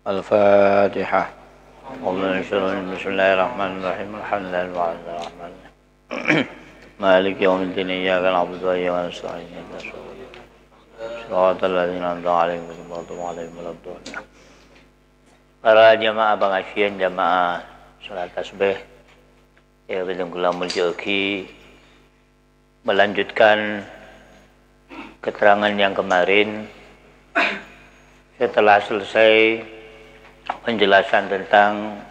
Al-Fatihah. Bismillahirrahmanirrahim. Alhamdulillahirrahmanirrahim. Maliki yaumiddin. Iyyaka na'budu wa iyyaka nasta'in. Shiratal ladzina an'amta 'alaihim ghairil maghdubi 'alaihim waladdallin. Para jamaah pengajian, jamaah salat tasbih yang bertenggelam menjogi, melanjutkan keterangan yang kemarin setelah selesai penjelasan tentang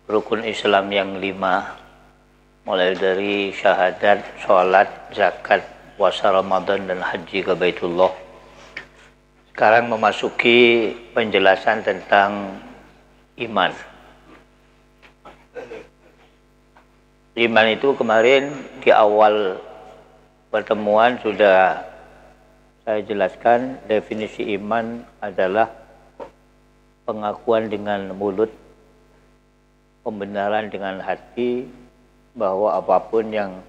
rukun Islam yang 5, mulai dari syahadat, sholat, zakat, puasa Ramadan, dan haji ke Baitullah. Sekarang memasuki penjelasan tentang iman. Iman itu kemarin di awal pertemuan sudah saya jelaskan, definisi iman adalah pengakuan dengan mulut, pembenaran dengan hati bahwa apapun yang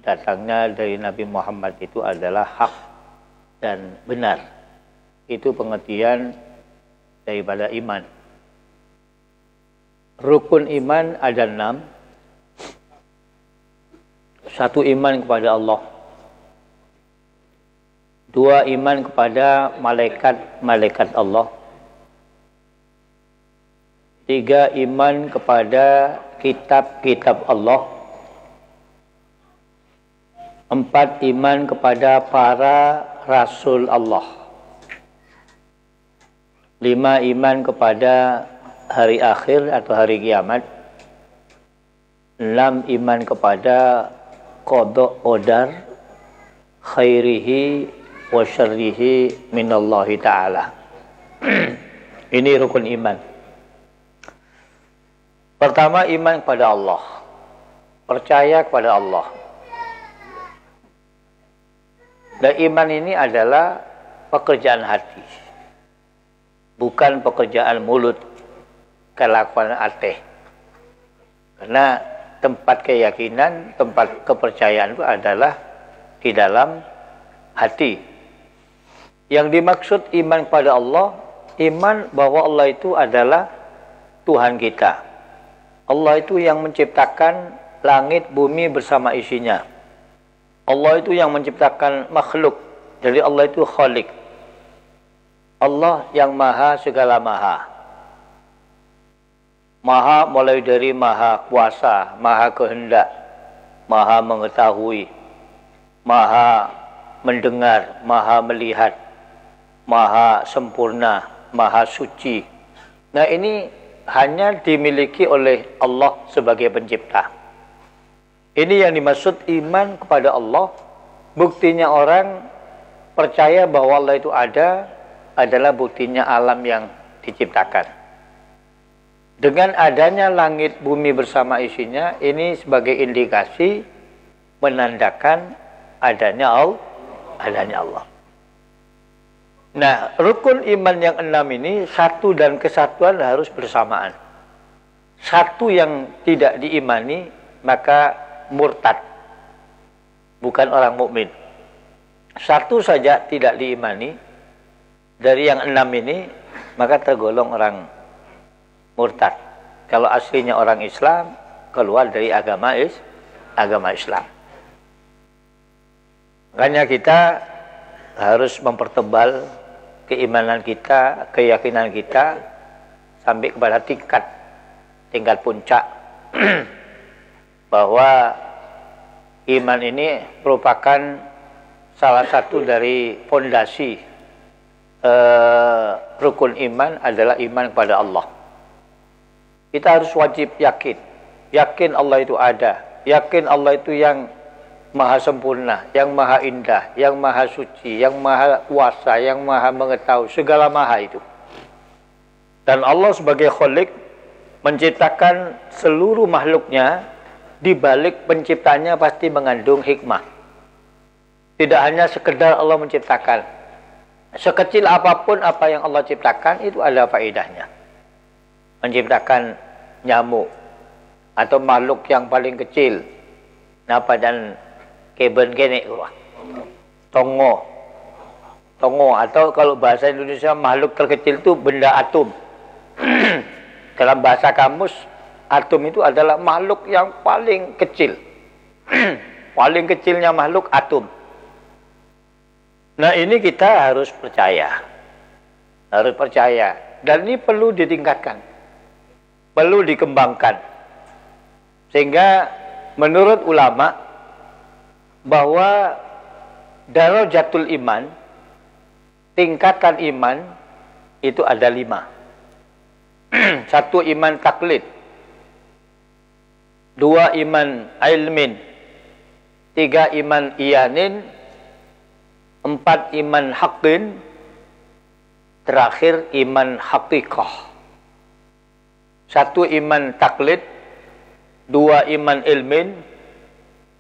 datangnya dari Nabi Muhammad itu adalah hak dan benar. Itu pengertian daripada iman. Rukun iman ada 6. 1, iman kepada Allah. 2, iman kepada malaikat-malaikat Allah. 3, iman kepada kitab-kitab Allah. 4, iman kepada para rasul Allah. 5, iman kepada hari akhir atau hari kiamat. 6, iman kepada qada qadar khairihi wa syarrihi minallahi ta'ala. Ini rukun iman. Pertama, iman kepada Allah. Percaya kepada Allah. Dan iman ini adalah pekerjaan hati, bukan pekerjaan mulut, kelakuan hati. Karena tempat keyakinan, tempat kepercayaan itu adalah di dalam hati. Yang dimaksud iman kepada Allah, iman bahwa Allah itu adalah Tuhan kita. Allah itu yang menciptakan langit bumi bersama isinya. Allah itu yang menciptakan makhluk. Jadi Allah itu khalik. Allah yang maha segala maha. Maha mulai dari maha kuasa, maha kehendak, maha mengetahui, maha mendengar, maha melihat, maha sempurna, maha suci. Nah, ini hanya dimiliki oleh Allah sebagai pencipta. Ini yang dimaksud iman kepada Allah. Buktinya orang percaya bahwa Allah itu ada adalah buktinya alam yang diciptakan. Dengan adanya langit bumi bersama isinya, ini sebagai indikasi menandakan adanya Allah. Nah, rukun iman yang 6 ini, satu dan kesatuan harus bersamaan. Satu yang tidak diimani, maka murtad, bukan orang mukmin. Satu saja tidak diimani dari yang 6 ini, maka tergolong orang murtad. Kalau aslinya orang Islam, keluar dari agama Islam. Makanya kita harus mempertebal keimanan kita, keyakinan kita sampai kepada tingkat puncak bahwa iman ini merupakan salah satu dari fondasi rukun iman adalah iman kepada Allah. Kita harus wajib yakin Allah itu ada, yakin Allah itu yang maha sempurna, yang maha indah, yang maha suci, yang maha kuasa, yang maha mengetahui, segala maha itu. Dan Allah sebagai khalik menciptakan seluruh makhluknya, di balik penciptanya pasti mengandung hikmah. Tidak hanya sekedar Allah menciptakan. Sekecil apapun apa yang Allah ciptakan, itu ada faedahnya. Menciptakan nyamuk atau makhluk yang paling kecil, napa dan keben kene, tongo atau kalau bahasa Indonesia makhluk terkecil itu benda atom. Dalam bahasa kamus, atom itu adalah makhluk yang paling kecil. Paling kecilnya makhluk atom. Nah, ini kita harus percaya. Harus percaya. Dan ini perlu ditingkatkan. Perlu dikembangkan. Sehingga menurut ulama bahwa darajatul iman, tingkatan iman itu ada 5. 1 iman taklid, 2 iman ilmin, 3 iman iyanin, 4 iman haqqin, terakhir iman haqiqah. 1 iman taklid, 2 iman ilmin,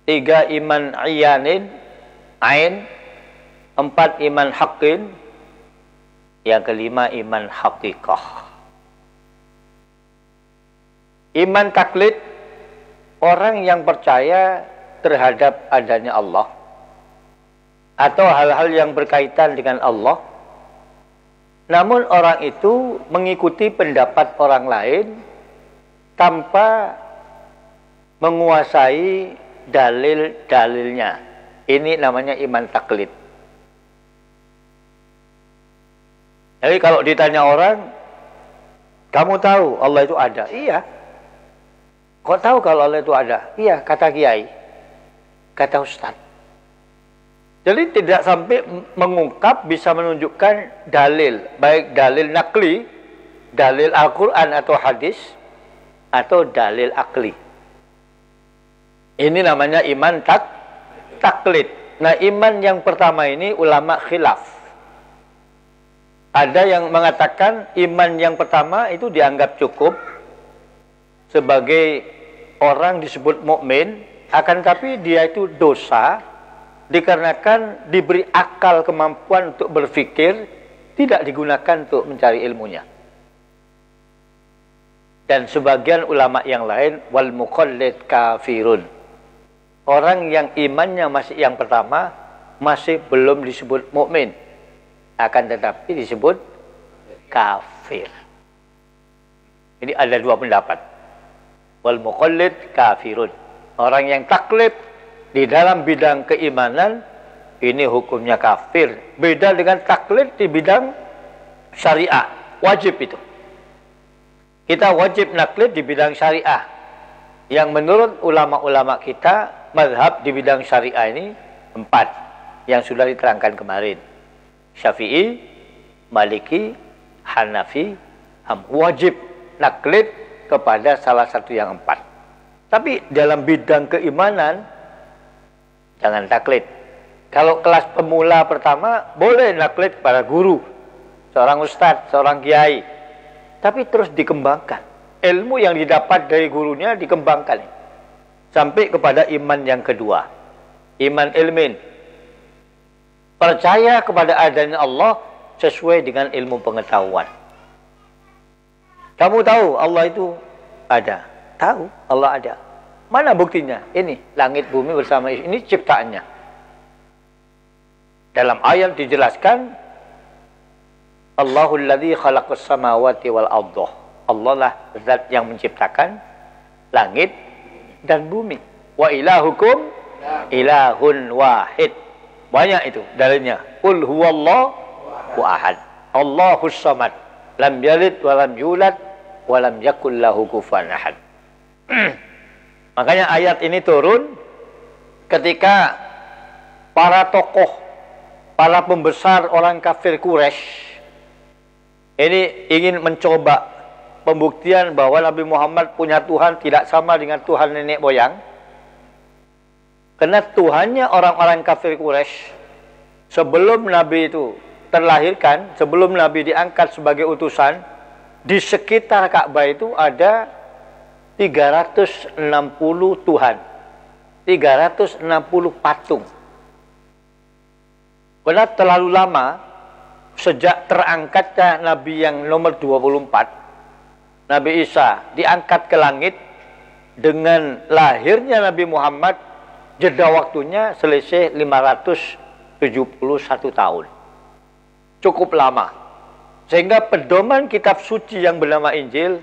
3 iman iyanin, ain, 4 iman haqqin, yang kelima iman haqiqah. Iman taklid, orang yang percaya terhadap adanya Allah atau hal-hal yang berkaitan dengan Allah, namun orang itu mengikuti pendapat orang lain tanpa menguasai dalil-dalilnya. Ini namanya iman taklid. Jadi kalau ditanya orang, kamu tahu Allah itu ada? Iya. Kok tahu kalau Allah itu ada? Iya, kata kiai, kata ustaz. Jadi tidak sampai mengungkap, bisa menunjukkan dalil, baik dalil nakli, dalil Al-Quran atau hadis, atau dalil akli. Ini namanya iman taklid. Nah, iman yang pertama ini ulama khilaf. Ada yang mengatakan iman yang pertama itu dianggap cukup sebagai orang disebut mukmin, akan tapi dia itu dosa dikarenakan diberi akal kemampuan untuk berpikir, tidak digunakan untuk mencari ilmunya. Dan sebagian ulama yang lain, wal muqallid kafirun. Orang yang imannya masih yang pertama, masih belum disebut mukmin, akan tetapi disebut kafir. Ini ada 2 pendapat. Wal muqallid kafirun. Orang yang taklid di dalam bidang keimanan, ini hukumnya kafir. Beda dengan taklid di bidang syariah. Wajib itu. Kita wajib naklid di bidang syariah. Yang menurut ulama-ulama kita, mazhab di bidang syariah ini 4. Yang sudah diterangkan kemarin. Syafi'i, Maliki, Hanafi, wajib naklid kepada salah satu yang 4. Tapi dalam bidang keimanan, jangan taklid. Kalau kelas pemula pertama, boleh naklid kepada guru, seorang ustadz, seorang kiai. Tapi terus dikembangkan. Ilmu yang didapat dari gurunya dikembangkan. Sampai kepada iman yang kedua. Iman ilmin. Percaya kepada adanya Allah sesuai dengan ilmu pengetahuan. Kamu tahu Allah itu ada? Tahu Allah ada. Mana buktinya? Ini langit bumi bersama ini ciptaannya. Dalam ayat dijelaskan, Allahul ladzi khalaqas samawati wal ardh. Allah lah zat yang menciptakan langit dan bumi. Wa ilahukum ilahun wahid. Banyak itu dalilnya. Qul huwallahu ahad. Allahus samad. Lam yalid wa lam yulad wa lam yakul lahu kufuwan ahad. Makanya ayat ini turun ketika para tokoh, para pembesar orang kafir Quraisy ini ingin mencoba pembuktian bahwa Nabi Muhammad punya Tuhan tidak sama dengan Tuhan nenek moyang. Karena Tuhannya orang-orang kafir Quraisy sebelum Nabi itu terlahirkan, sebelum Nabi diangkat sebagai utusan, di sekitar Ka'bah itu ada 360 Tuhan, 360 patung. Karena terlalu lama, sejak terangkatnya Nabi yang nomor 24, Nabi Isa diangkat ke langit, dengan lahirnya Nabi Muhammad, jeda waktunya selisih 571 tahun. Cukup lama. Sehingga pedoman kitab suci yang bernama Injil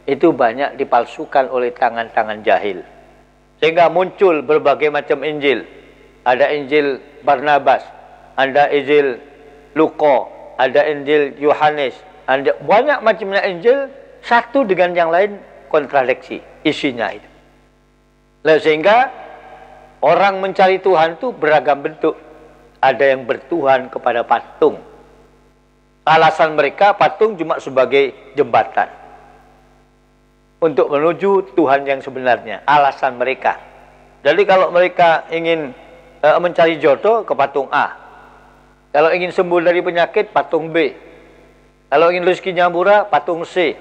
itu banyak dipalsukan oleh tangan-tangan jahil. Sehingga muncul berbagai macam Injil. Ada Injil Barnabas, ada Injil Luka, ada Injil Yohanes, ada banyak macamnya Injil, satu dengan yang lain kontradiksi isinya itu. Lalu sehingga orang mencari Tuhan itu beragam bentuk. Ada yang bertuhan kepada patung. Alasan mereka patung cuma sebagai jembatan untuk menuju Tuhan yang sebenarnya. Alasan mereka. Jadi kalau mereka ingin mencari jodoh ke patung A. Kalau ingin sembuh dari penyakit, patung B. Kalau ingin rezekinya murah, patung C.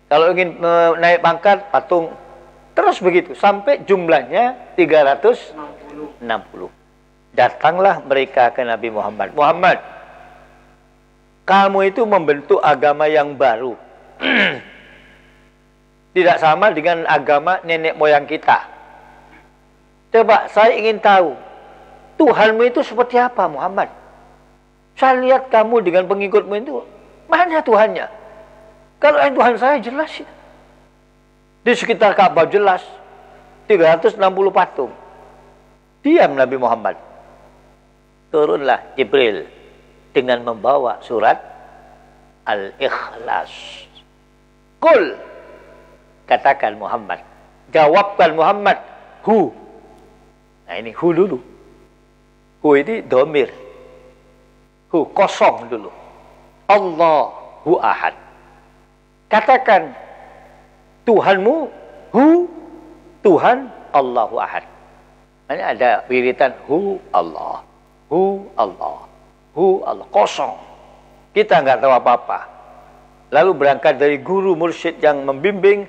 Kalau ingin naik pangkat, patung. Terus begitu. Sampai jumlahnya 360. Datanglah mereka ke Nabi Muhammad. Muhammad, kamu itu membentuk agama yang baru. Tidak sama dengan agama nenek moyang kita. Coba saya ingin tahu, Tuhanmu itu seperti apa, Muhammad? Saya lihat kamu dengan pengikutmu itu, mana Tuhannya? Kalau yang Tuhan saya jelas ya. Di sekitar Ka'bah jelas 360 patung. Diam Nabi Muhammad. Turunlah Jibril dengan membawa surat Al-Ikhlas. Qul, katakan Muhammad, jawabkan Muhammad, hu. Nah ini hu dulu. Hu ini domir. Hu kosong dulu. Allahu ahad. Katakan Tuhanmu, hu, Tuhan Allahu ahad. Ini ada wiritan hu Allah. Hu Allah. Hu Allah. Kosong. Kita nggak tahu apa-apa. Lalu berangkat dari guru mursyid yang membimbing,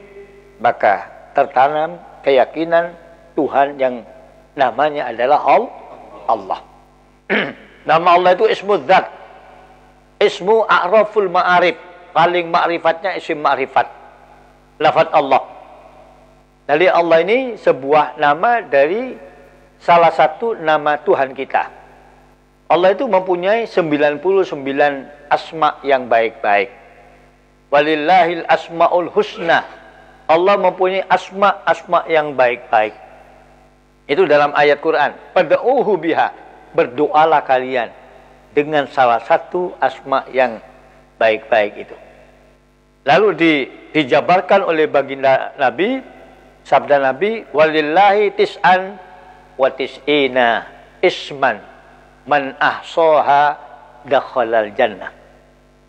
maka tertanam keyakinan Tuhan yang namanya adalah Allah. Nama Allah itu ismu dzat. Ismu a'raful ma'arif. Paling ma'rifatnya isim ma'rifat. Lafaz Allah. Jadi Allah ini sebuah nama dari salah satu nama Tuhan kita. Allah itu mempunyai 99 asma yang baik-baik. Walillahil asmaul husna. Allah mempunyai asma-asma yang baik-baik. Itu dalam ayat Quran. Fad'uhu biha. Berdoalah kalian dengan salah satu asma yang baik-baik itu. Lalu dijabarkan oleh baginda Nabi, sabda Nabi, walillahi tis'an wa tis'ina isman man ahsoha dakhalal jannah.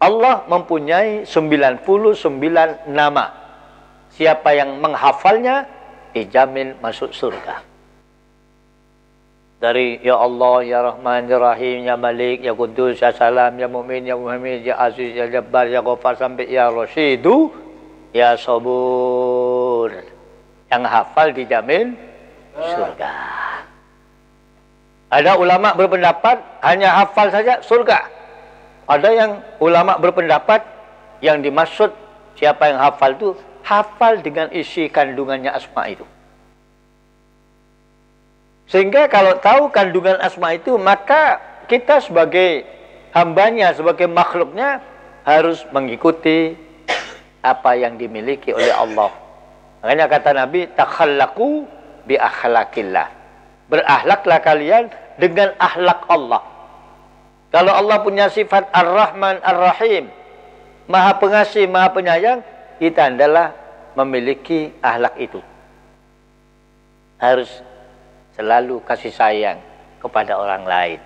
Allah mempunyai 99 nama. Siapa yang menghafalnya dijamin masuk surga. Dari ya Allah, ya Rahman, ya Rahim, ya Malik, ya Qudus, ya Salam, ya Mu'min, ya Muhammad, ya Aziz, ya Jabbar, ya Ghafar sampai ya Rashidu, ya Sabur. Yang hafal dijamin surga. Ada ulama berpendapat hanya hafal saja surga. Ada yang ulama berpendapat yang dimaksud siapa yang hafal itu hafal dengan isi kandungannya asma itu. Sehingga kalau tahu kandungan asma itu, maka kita sebagai hambanya, sebagai makhluknya harus mengikuti apa yang dimiliki oleh Allah. Makanya kata Nabi, takhallaqu bi akhlaqillah. Berakhlaklah kalian dengan akhlak Allah. Kalau Allah punya sifat Ar-Rahman Ar-Rahim, Maha Pengasih, Maha Penyayang, kita adalah memiliki akhlak itu. Harus selalu kasih sayang kepada orang lain.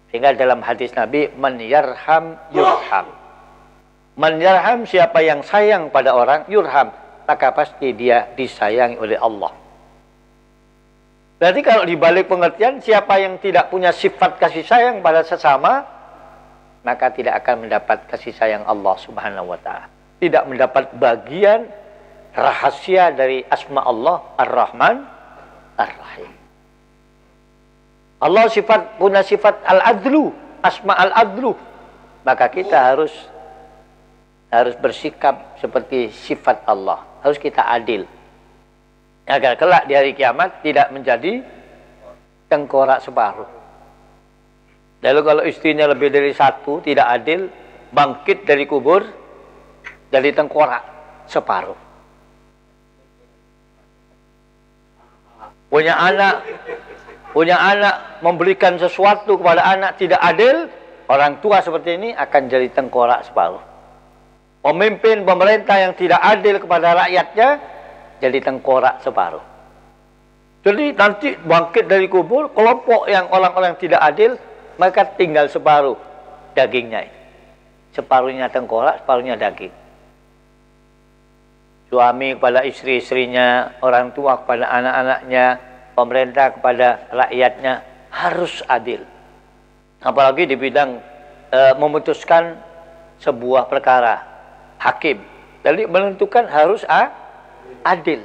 Sehingga dalam hadis Nabi, man yarham yurham. Man yarham, siapa yang sayang pada orang, yurham, maka pasti dia disayangi oleh Allah. Berarti kalau dibalik pengertian, siapa yang tidak punya sifat kasih sayang pada sesama, maka tidak akan mendapat kasih sayang Allah Subhanahu wa ta'ala. Tidak mendapat bagian rahasia dari asma Allah Ar-Rahman Ar-Rahim. Allah punya sifat Al-Adlu, asma Al-Adlu. Maka kita harus bersikap seperti sifat Allah. Harus kita adil. Agar kelak di hari kiamat tidak menjadi tengkorak separuh. Lalu kalau istrinya lebih dari satu, tidak adil, bangkit dari kubur, dari tengkorak. separuh. Punya anak memberikan sesuatu kepada anak tidak adil, orang tua seperti ini akan jadi tengkorak separuh. Pemimpin pemerintah yang tidak adil kepada rakyatnya jadi tengkorak separuh. Jadi nanti bangkit dari kubur kelompok yang orang-orang tidak adil, mereka tinggal separuh dagingnya. Separuhnya tengkorak, separuhnya daging. Suami kepada istri-istrinya, orang tua kepada anak-anaknya, pemerintah kepada rakyatnya harus adil. Apalagi di bidang memutuskan sebuah perkara, hakim. Jadi menentukan harus adil.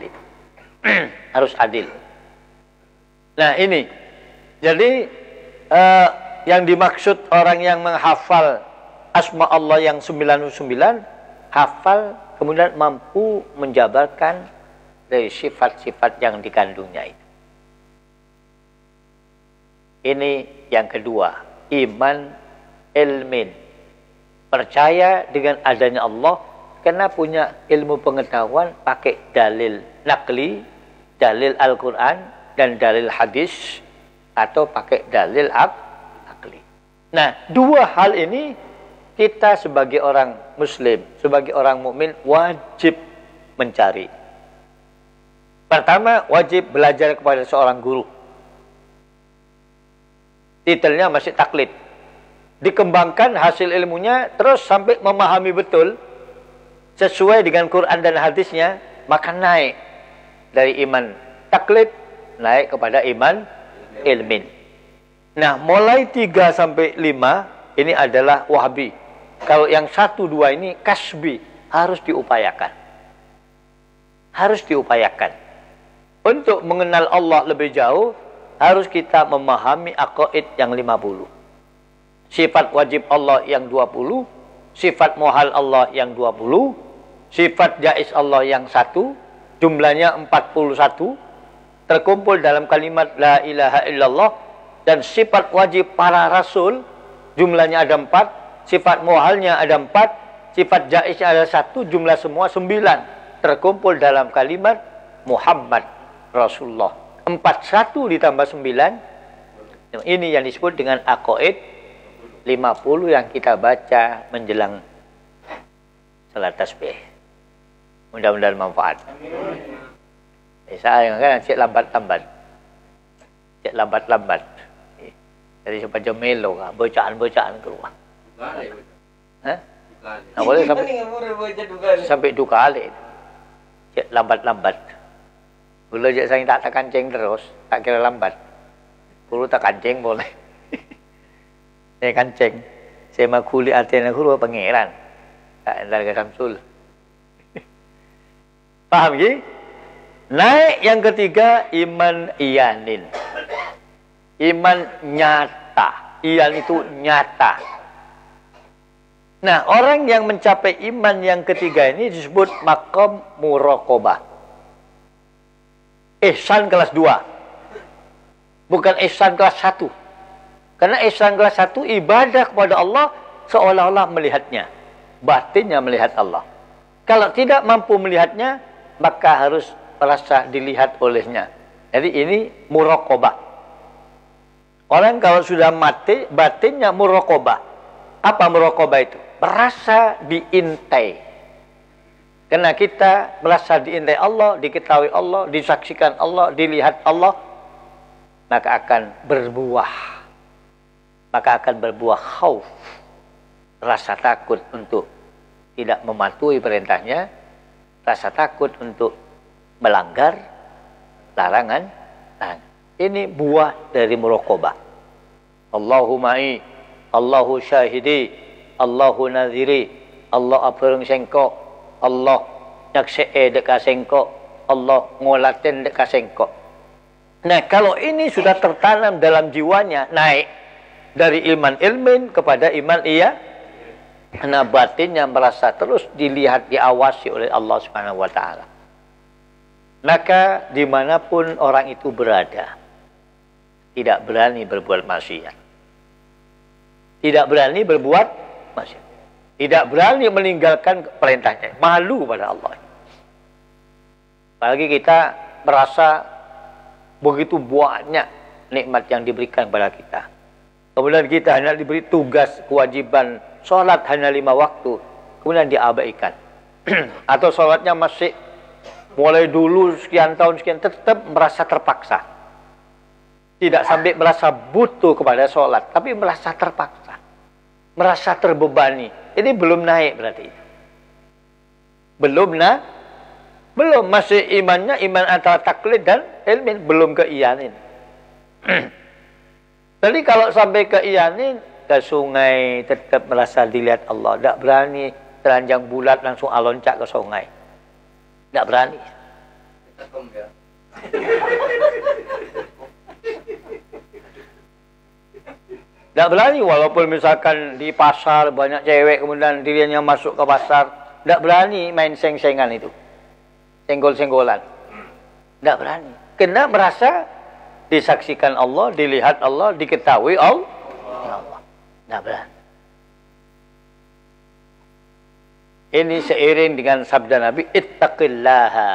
Harus adil. Nah ini, jadi yang dimaksud orang yang menghafal asma Allah yang 99, hafal kemudian mampu menjabarkan dari sifat-sifat yang dikandungnya itu. Ini yang kedua, iman ilmin. Percaya dengan adanya Allah karena punya ilmu pengetahuan pakai dalil nakli, dalil Al-Quran dan dalil hadis, atau pakai dalil akli. Nah, dua hal ini kita sebagai orang muslim, sebagai orang mukmin wajib mencari. Pertama, wajib belajar kepada seorang guru. Titelnya masih taklid. Dikembangkan hasil ilmunya terus sampai memahami betul sesuai dengan Quran dan hadisnya, maka naik dari iman taklid naik kepada iman ilmin. Nah, mulai 3 sampai 5 ini adalah wahabi. Kalau yang 1, 2 ini kasbi, harus diupayakan. Harus diupayakan. Untuk mengenal Allah lebih jauh, harus kita memahami aqaid yang 50. Sifat wajib Allah yang 20, sifat muhal Allah yang 20, sifat jaiz Allah yang 1, jumlahnya 41, terkumpul dalam kalimat la ilaha illallah, dan sifat wajib para rasul jumlahnya ada 4, sifat muhalnya ada 4, sifat jaiznya ada 1, jumlah semua 9, terkumpul dalam kalimat Muhammad Rasulullah. 41 ditambah 9, ini yang disebut dengan aqaid 50 yang kita baca menjelang salat tasbih. Mudah-mudahan manfaat. Saya kan cek lambat-lambat. Cek lambat-lambat. Jadi supaya melo lah, bacaan-bacaan keluar. Hah? Nah, boleh sampai 2 kali. Cek lambat-lambat. Bila je saya tak kancing terus, tak kira lambat. Perlu tak kancing boleh. Saya kancing. Saya mah kuli artinya guru pangeran. Tak entar ke Samsul. Paham ke? Naik yang ketiga, iman iyanin. Iman nyata. Iyan itu nyata. Nah, orang yang mencapai iman yang ketiga ini disebut maqam muraqabah. Ihsan kelas 2. Bukan ihsan kelas 1. Karena ihsan kelas 1 ibadah kepada Allah seolah-olah melihatnya. Batinnya melihat Allah. Kalau tidak mampu melihatnya, maka harus merasa dilihat olehnya. Jadi ini muraqabah. Orang kalau sudah mati, batinnya muraqabah. Apa muraqabah itu? Merasa diintai. Karena kita merasa diintai Allah, diketahui Allah, disaksikan Allah, dilihat Allah, maka akan berbuah. Maka akan berbuah khauf. Rasa takut untuk tidak mematuhi perintahnya, rasa takut untuk melanggar larangan. Ini buah dari muraqabah. Allahu ma'i, Allahu syahidi, Allahu nadhiri, Allah apeung sengkok, Allah nyaksee dekat sengkok, Allah ngolaten dekat sengkok. Nah, kalau ini sudah tertanam dalam jiwanya, naik dari iman ilmin kepada iman iya, karena batinnya merasa terus dilihat, diawasi oleh Allah Subhanahu wa ta'ala. Maka dimanapun orang itu berada, tidak berani berbuat maksiat. Tidak berani berbuat maksiat. Tidak berani meninggalkan perintahnya. Malu pada Allah. Apalagi kita merasa begitu banyak nikmat yang diberikan kepada kita. Kemudian kita hanya diberi tugas, kewajiban, sholat hanya 5 waktu. Kemudian diabaikan. Atau sholatnya masih mulai dulu sekian tahun, tetap merasa terpaksa. Tidak sampai merasa butuh kepada sholat, tapi merasa terpaksa. Merasa terbebani. Ini belum naik berarti. Belum masih imannya iman antara taklid dan ilmin, belum ke iyanin. Jadi kalau sampai ke iyanin, ke sungai tetap merasa dilihat Allah, tidak berani telanjang bulat langsung loncat ke sungai, tidak berani. Tidak berani, walaupun misalkan di pasar banyak cewek kemudian dirinya masuk ke pasar, tidak berani main seng-sengan itu. Senggol-senggolan. Tidak berani. Kena merasa disaksikan Allah, dilihat Allah, diketahui Allah. Tidak berani. Ini seiring dengan sabda Nabi, ittaqillaha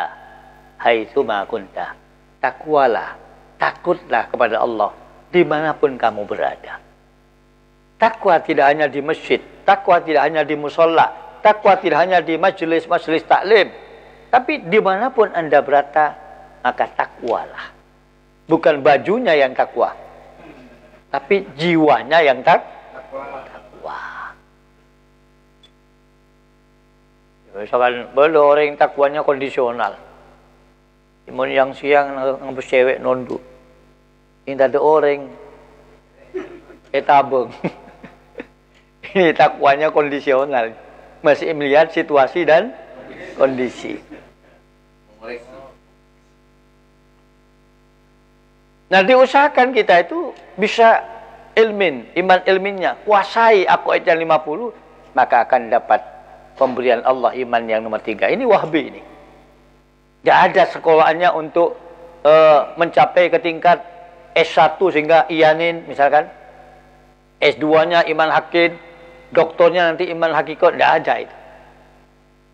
haitsuma kunta. Takwalah, takutlah kepada Allah dimanapun kamu berada. Takwa tidak hanya di masjid, takwa tidak hanya di musola, takwa tidak hanya di majelis-majelis taklim, tapi dimanapun Anda berada, maka takwalah. Bukan bajunya yang takwa, tapi jiwanya yang takwa. Misalkan belum orang takwanya kondisional. Timun yang siang ngabus cewek nonduk. Ini ada orang tabung. Ini takwanya kondisional. Masih melihat situasi dan kondisi. Nah, diusahakan kita itu bisa iman ilminnya, kuasai aku ayat 50, maka akan dapat pemberian Allah iman yang nomor 3. Ini Wahbi ini. Tidak ada sekolahannya untuk mencapai ke tingkat S1 sehingga iyanin misalkan. S2-nya iman hakin, doktornya nanti iman hakikat, tidak ada itu.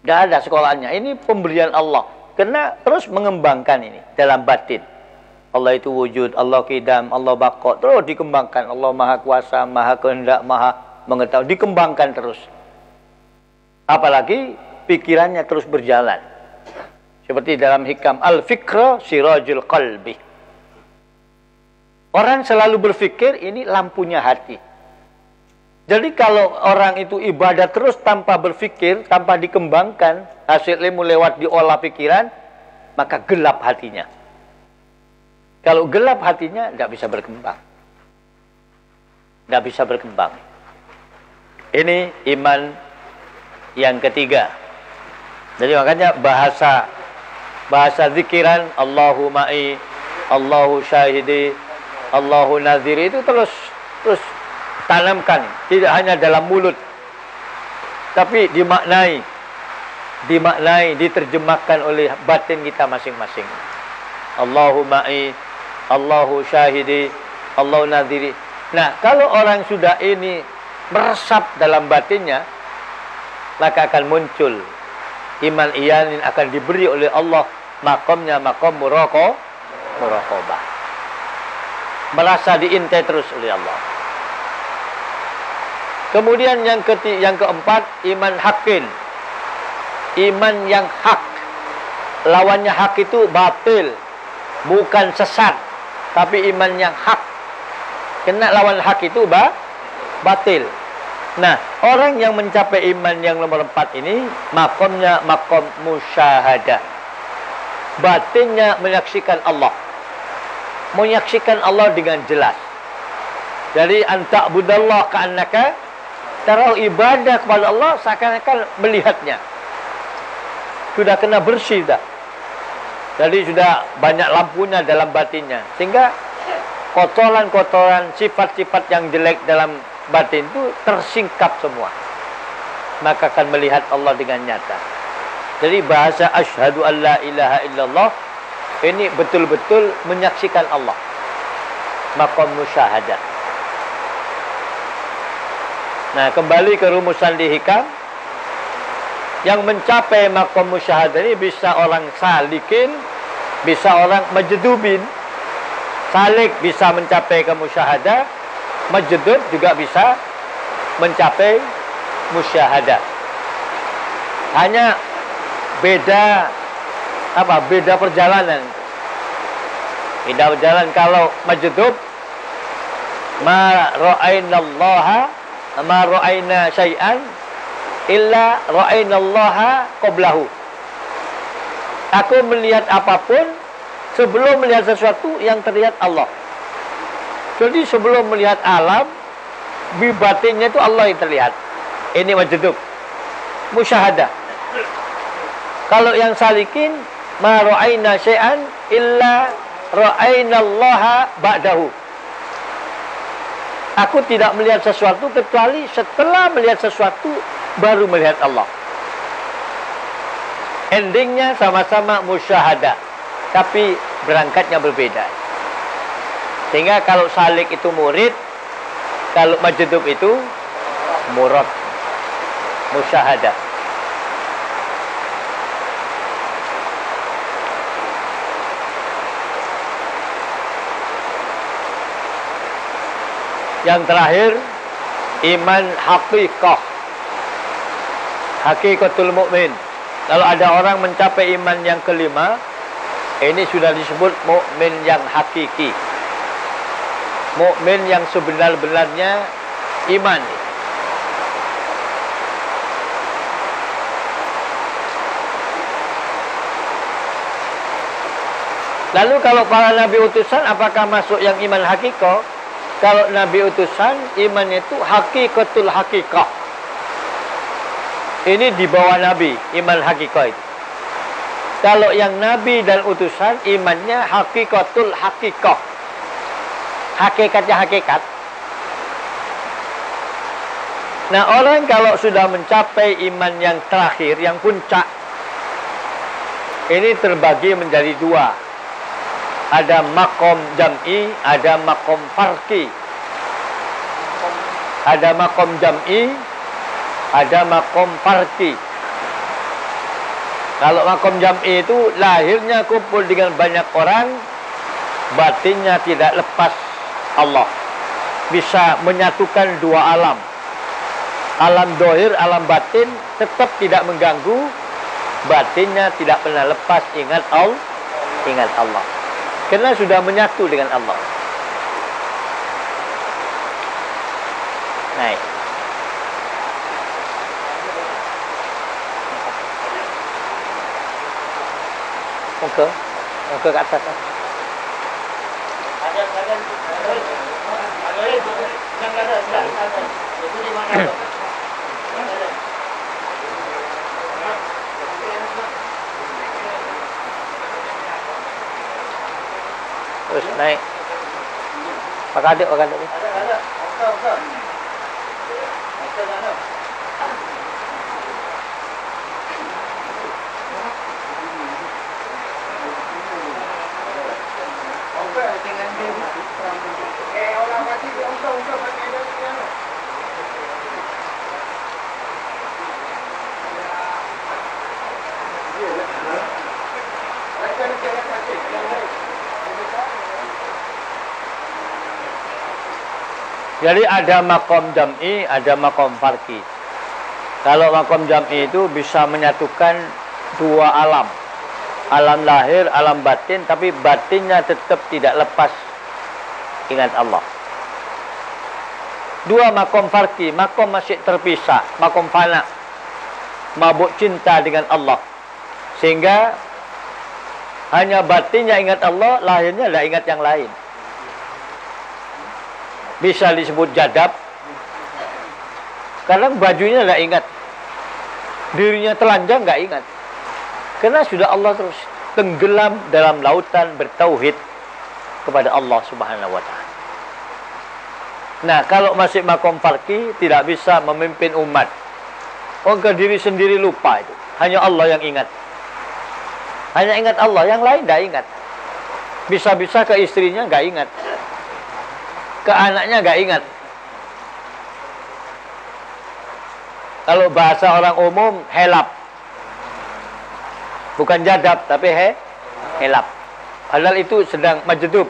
Tidak ada sekolahannya. Ini pemberian Allah. Karena terus mengembangkan ini dalam batin. Allah itu wujud, Allah qidam, Allah baqa, terus dikembangkan. Allah maha kuasa, maha kehendak, maha mengetahui, dikembangkan terus. Apalagi pikirannya terus berjalan. Seperti dalam hikam, al-fikra sirajul qalbi. Orang selalu berpikir, ini lampunya hati. Jadi kalau orang itu ibadah terus tanpa berpikir, tanpa dikembangkan, hasil ilmu lewat diolah pikiran, maka gelap hatinya. Kalau gelap hatinya, tidak bisa berkembang. Tidak bisa berkembang. Ini iman yang ketiga. Jadi makanya bahasa zikiran, Allahu ma'i, Allahu syahidi, Allahu naziri, itu terus tanamkan, tidak hanya dalam mulut, tapi dimaknai, diterjemahkan oleh batin kita masing-masing. Allahu ma'i, Allahu syahidi, Allahu nadhiri. Nah, kalau orang sudah ini meresap dalam batinnya, maka akan muncul iman iyanin, akan diberi oleh Allah makamnya makom muraqabah. Merasa diintai terus oleh Allah. Kemudian yang keempat, iman hakin. Iman yang hak. Lawannya hak itu batil, bukan sesat, tapi iman yang hak. Kena lawan hak itu batil. Nah, orang yang mencapai iman yang nomor 4 ini, makomnya makom musyahadah. Batinnya menyaksikan Allah. Menyaksikan Allah dengan jelas. Jadi anta'budallah ka'annaka taruh, ibadah kepada Allah seakan-akan melihatnya. Sudah kena bersih dah. Jadi sudah banyak lampunya dalam batinnya. Sehingga kotoran-kotoran, sifat-sifat yang jelek dalam batin itu tersingkap semua. Maka akan melihat Allah dengan nyata. Jadi bahasa asyhadu an la ilaha illallah ini betul-betul menyaksikan Allah. Maqam musyahadah. Nah, kembali ke rumusan di hikam. Yang mencapai makom musyahadah ini bisa orang salikin, bisa orang majdubin. Salik bisa mencapai ke musyahadah, majdub juga bisa mencapai musyahadah. Hanya beda beda perjalanan. Beda perjalanan. Kalau majdub, ma ra'ainallaha ma ra'aina syai'an illa ra'ainallaha qablahu. Aku melihat apapun sebelum melihat sesuatu yang terlihat Allah. Jadi sebelum melihat alam, batinnya itu Allah yang terlihat. Ini majdub, musyahadah. Kalau yang salikin, ma ra'aina syai'an illa ra'ainallaha ba'dahu. Aku tidak melihat sesuatu kecuali setelah melihat sesuatu baru melihat Allah. Endingnya sama-sama musyahadah, tapi berangkatnya berbeda. Sehingga kalau salik itu murid, kalau majdub itu murad, musyahadah. Yang terakhir, iman hakikah, hakikatul mukmin. Kalau ada orang mencapai iman yang kelima, ini sudah disebut mukmin yang hakiki, mukmin yang sebenar-benarnya iman. Lalu kalau para nabi utusan, apakah masuk yang iman hakikah? Kalau nabi utusan, imannya itu hakikatul hakikah. Ini di bawah nabi, iman hakikah itu. Kalau yang nabi dan utusan, imannya hakikatul hakikah. Hakikatnya hakikat. Nah, orang kalau sudah mencapai iman yang terakhir, yang puncak, ini terbagi menjadi dua. Ada makom jam'i, ada makom farqi. Ada makom jam'i, ada makom farqi. Kalau makom jam'i itu lahirnya kumpul dengan banyak orang, batinnya tidak lepas Allah. Bisa menyatukan dua alam. Alam dohir, alam batin tetap tidak mengganggu. Batinnya tidak pernah lepas ingat Allah. Karena sudah menyatu dengan Allah. Naik. Muka ke atas. Terus naik. Pakai adik ni. Jadi ada makom jam'i, ada makom farqi. Kalau makom jam'i itu bisa menyatukan dua alam. Alam lahir, alam batin, tapi batinnya tetap tidak lepas ingat Allah. Dua makom farqi, makom masih terpisah, makom fana, mabuk cinta dengan Allah. Sehingga hanya batinnya ingat Allah, lahirnya tidak ingat yang lain. Bisa disebut jadab, karena bajunya tidak ingat, dirinya telanjang tidak ingat, karena sudah Allah terus tenggelam dalam lautan bertauhid kepada Allah Subhanahu wa ta'ala. Nah, kalau masih makom farqi, tidak bisa memimpin umat. Ke diri sendiri lupa itu. Hanya Allah yang ingat. Hanya ingat Allah, yang lain tidak ingat. Bisa-bisa ke istrinya tidak ingat, ke anaknya nggak ingat. Kalau bahasa orang umum, helap. Bukan jadab, tapi helap. Padahal itu sedang majdub,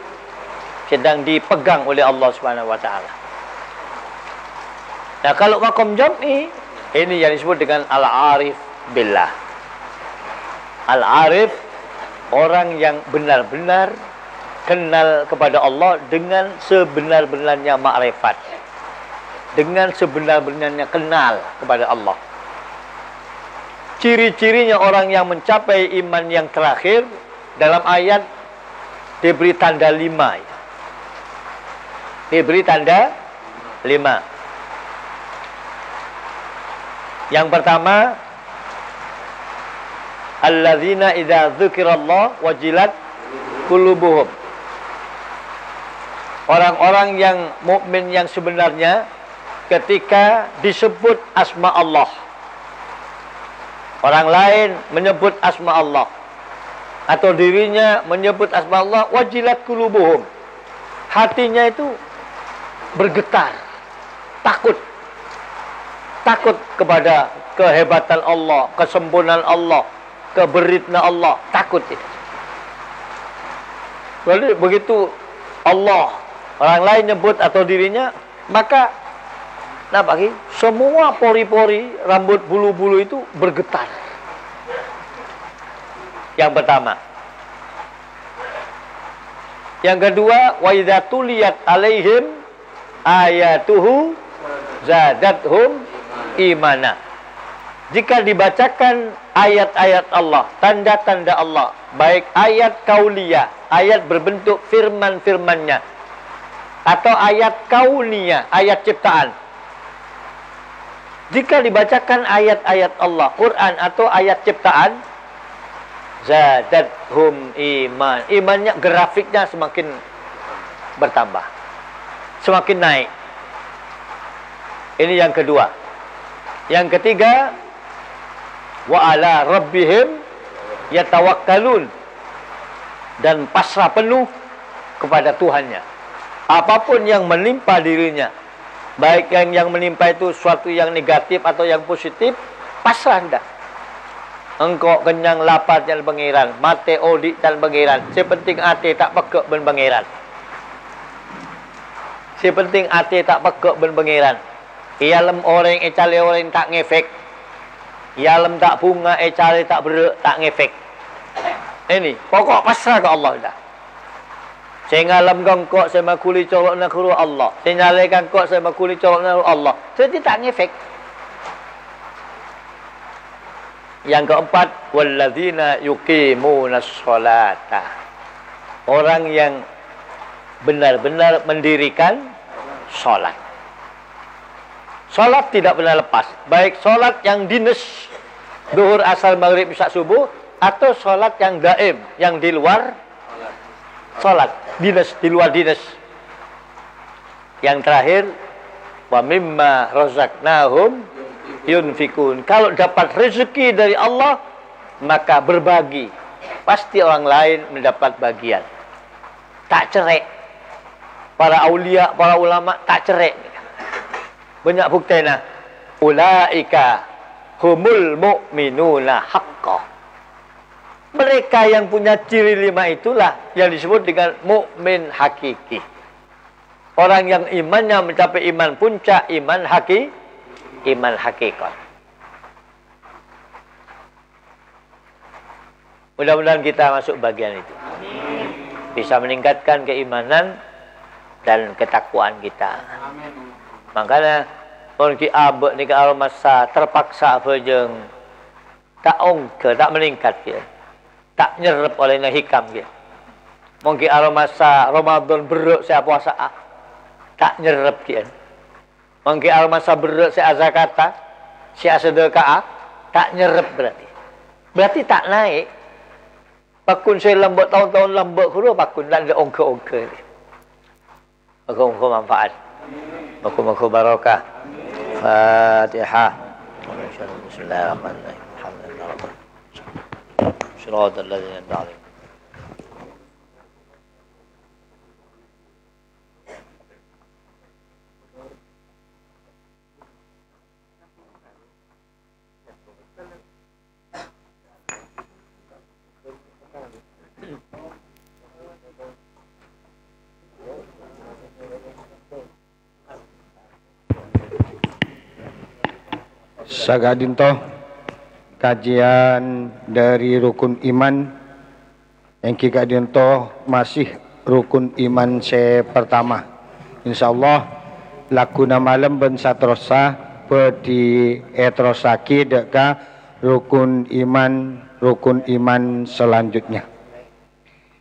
sedang dipegang oleh Allah Subhanahu wa taala. Nah, kalau makom jam'i, ini yang disebut dengan al-arif billah. Al-arif, orang yang benar-benar kenal kepada Allah dengan sebenar-benarnya ma'rifat. Dengan sebenar-benarnya kenal kepada Allah. Ciri-cirinya orang yang mencapai iman yang terakhir dalam ayat diberi tanda 5. Diberi tanda 5. Yang pertama, alladzina idza dzukirallah wajilat qulubuhum. Orang-orang yang mukmin yang sebenarnya ketika disebut asma Allah. Orang lain menyebut asma Allah atau dirinya menyebut asma Allah, wajilat qulubuhum. Hatinya itu bergetar, takut. Takut kepada kehebatan Allah, kesempurnaan Allah, keberitna Allah, takut itu. Jadi begitu Allah, orang lain nyebut atau dirinya, maka semua pori-pori, rambut bulu-bulu itu bergetar. Yang pertama. Yang kedua, wa idza tuliyat alaihim ayatuhu zadathum imana. Jika dibacakan ayat-ayat Allah, tanda-tanda Allah, baik ayat kauliyah, ayat berbentuk firman-firmannya, atau ayat kauniyah, ayat ciptaan. Jika dibacakan ayat-ayat Allah, Quran atau ayat ciptaan, zadathum iman. Imannya, grafiknya semakin bertambah, semakin naik. Ini yang kedua. Yang ketiga, wa ala rabbihim yatawakkalun, dan pasrah penuh kepada Tuhannya. Apapun yang menimpa dirinya, baik yang menimpa itu suatu yang negatif atau yang positif, pasrah anda. Engkau kenyang lapar dan pangeran, mate odik dan pangeran. Sepenting ate tak pekak ben pangeran. Sepenting ate tak pekak ben pangeran. Ialem orang cale orang tak ngefek. Ialem tak bunga cale tak berek tak ngefek. Ini pokok pasrah ke Allah dah. Saya ngalam kok saya makuli colok nak huru Allah. Saya nyalekan kok saya makuli colok nak Allah. Saya tak ngefek. Yang keempat, walladzina yuqimunas sholata. Orang yang benar-benar mendirikan sholat. Sholat tidak pernah lepas. Baik sholat yang dinas, duhur, asar, maghrib, isya, subuh, atau sholat yang daim, yang di luar sholat, dinas, di luar dinas. Yang terakhir, wa mimma razaqnahum yunfikun. Kalau dapat rezeki dari Allah, maka berbagi. Pasti orang lain mendapat bagian. Tak cerai. Para aulia, para ulama tak cerai. Banyak buktinya. Ulaika humul mu'minuna haqqah. Mereka yang punya ciri 5 itulah yang disebut dengan mukmin hakiki. Orang yang imannya mencapai iman puncak, iman hakikat. Mudah-mudahan kita masuk bagian itu. Bisa meningkatkan keimanan dan ketakwaan kita. Makanya orang ki abek ni ke masa terpaksa berjeng tak ongke, tak meningkat dia. Tak nyerap oleh hikam dia. Mungkin masa Ramadan beruk saya puasa tak nyerap dia. Mungkin masa beruk saya zakata, saya sedekah tak nyerap berarti. Berarti tak naik. Pakun saya lembut tahun-tahun lembut huru pakun tak ada ongke-ongke dia. Moga-moga manfaat. Moga-moga barakah. Fatihah. Bismillahirrahmanirrahim. Alhamdulillah. Shiratal ladzina an'amta 'alaihim. Sagadinto kajian dari rukun iman yang kita dinto masih rukun iman pertama. Insyaallah lakuna malam ben satrosa pedi etrosaki deka rukun iman selanjutnya.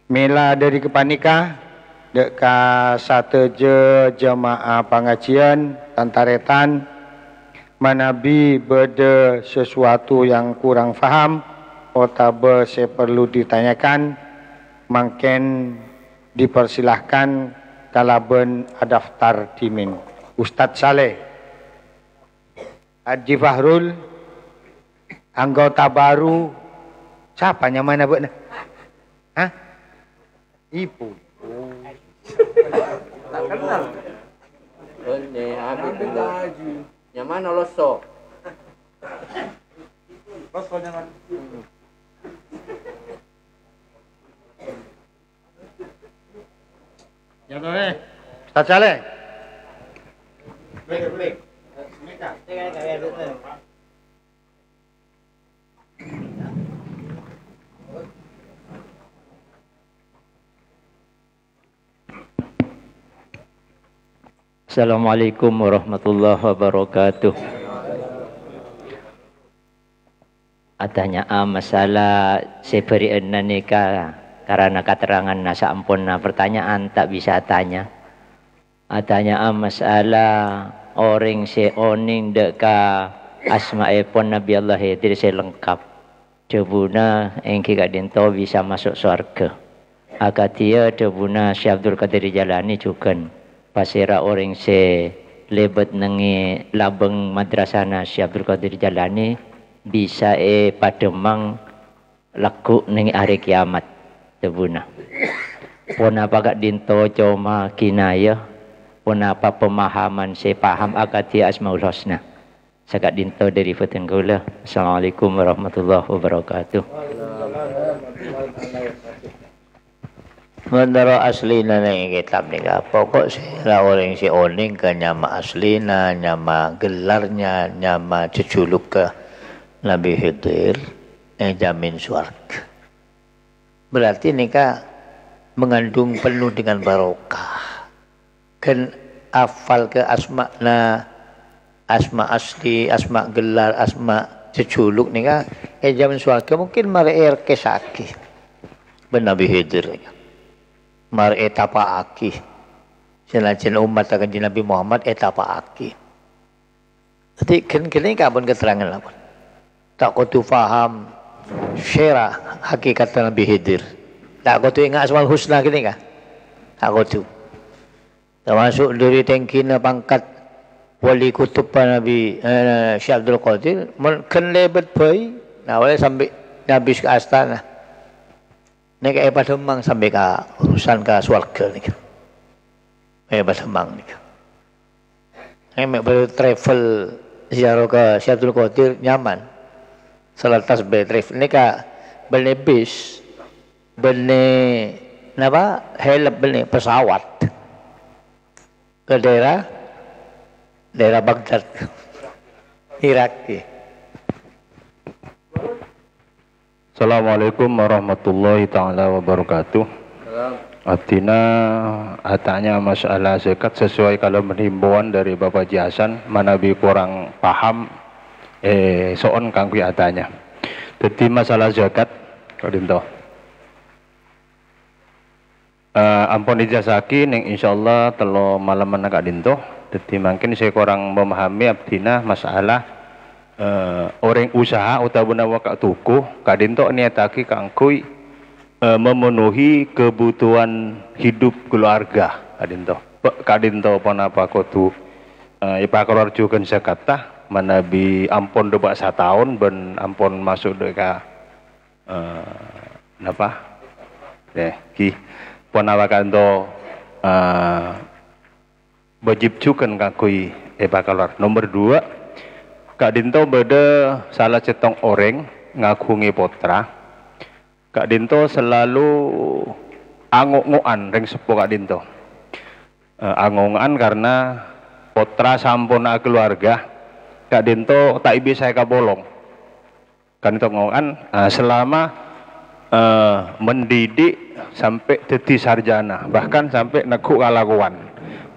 Mela dari kepanika deka sateje jemaah pengajian tantaretan manabi beda sesuatu yang kurang faham otabe perlu ditanyakan mangken dipersilahkan kalaben daftar dimin. Ustadz Saleh Haji Fahrul anggota baru siapa mana bu? Hah? Ibu. Tak kenal. Ini habis lagi. Yang mana loso? Loso jangan. Ya toh Ustaz Saleh. Assalamualaikum warahmatullahi wabarakatuh. Adanya masalah seberi nikah karena keterangan nasa ampun pertanyaan tak bisa tanya. Adanya masalah orang oning deka asma'ipun Nabi Allah Khidir lengkap. Debuna engki kadinto bisa masuk surga. Akatia debuna Syekh Abdul Qadir Jalani juga. Pasira orang lebet nengi labeng madrasana Syekh Abdul Qadir Jalani bisa pademang laku nengi hari kiamat tebuna. Pun apa gak dinto coma kinaya, pun apa pemahaman paham akati asmaul husna. Sagak dinto dari Fatin Gula. Assalamualaikum warahmatullahi wabarakatuh. Menurut aslina ng kitab nika pokok sila orang si oning ke nyama aslina, nyama gelarnya, nyama ceculuk ke Nabi Khidir jamin surga. Berarti nika mengandung penuh dengan barokah. Kan hafal ke asma'na, asma asli, asma gelar, asma ceculuk nika jamin surga mungkin mare kesaki. Ben Nabi Khidir nika. Mar etapa aki senajan umat akan di Nabi Muhammad etapa aki. Jadi kini kapan keterangan apa? Tak kutu faham syera hakikat Nabi Khidir. Tak kutu ingat asmaul husna kini kah? Tak kutu. Termasuk dari tengkina pangkat wali kutub Nabi Syekh Abdul Qadir kan lebet bayi. Nah oleh sampai Nabi ke astana. Nek Pademang sampai ke urusan ke swarga nih. Pademang nih. Nek baru travel ziarah ke Syekh Abdul Qadir nyaman. Seletas travel nih ke beli bis, beli napa helm beli pesawat ke daerah Baghdad, Irak. Assalamualaikum warahmatullahi ta'ala wabarakatuh. Artinya tanya masalah zakat sesuai kalau menhimbauan dari Bapak Haji Hasan manabi kurang paham soon kangkui atanya. Jadi masalah zakat kadinto ampun ijazaki ning insyaallah telo malam menak kadinto. Jadi mungkin saya kurang memahami abdina masalah orang usaha utawa waka tuku kadinto niataki kangkui memenuhi kebutuhan hidup keluarga kadinto panapa kudu ipakolor juga zakatah manabi ampun debak setahun ben ampun masuk deka napa ki panapa kanto wajib juga kangkui ipakolor nomor 2 Kak Dinto beda salah cetong orang ngagungi potra. Kak Dinto selalu anguk-ngukan ring sepo Kak Dinto. Anguk-ngukan karena potra sampuna keluarga Kak Dinto tak bisa ka bolong. Kan itu ngomongan selama mendidik sampai jadi sarjana, bahkan sampai nekuk kalakuan.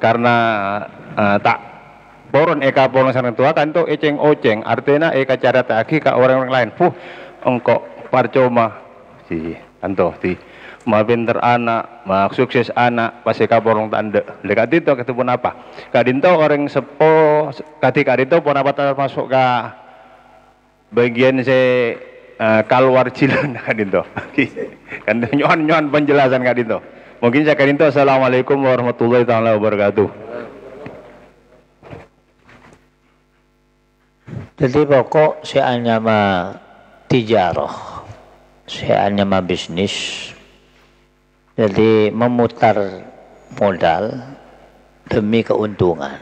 Karena tak poron eka bolong sareng tua kan itu eceng-oceng, artinya eka cara taki ke orang-orang lain. Engkau parcoma si anto ti ma pinter anak, ma sukses anak, pasti kaporong tanda. Dekat itu ketemu apa? Kadinto orang sepo, ketika itu pun apa termasuk ke bagian keluar cilan kadinto. Kan nyoan penjelasan kadinto. Mungkin saya kadinto. Assalamualaikum warahmatullahi wabarakatuh. Jadi pokok saya hanya tijarah, saya hanya bisnis. Jadi memutar modal demi keuntungan.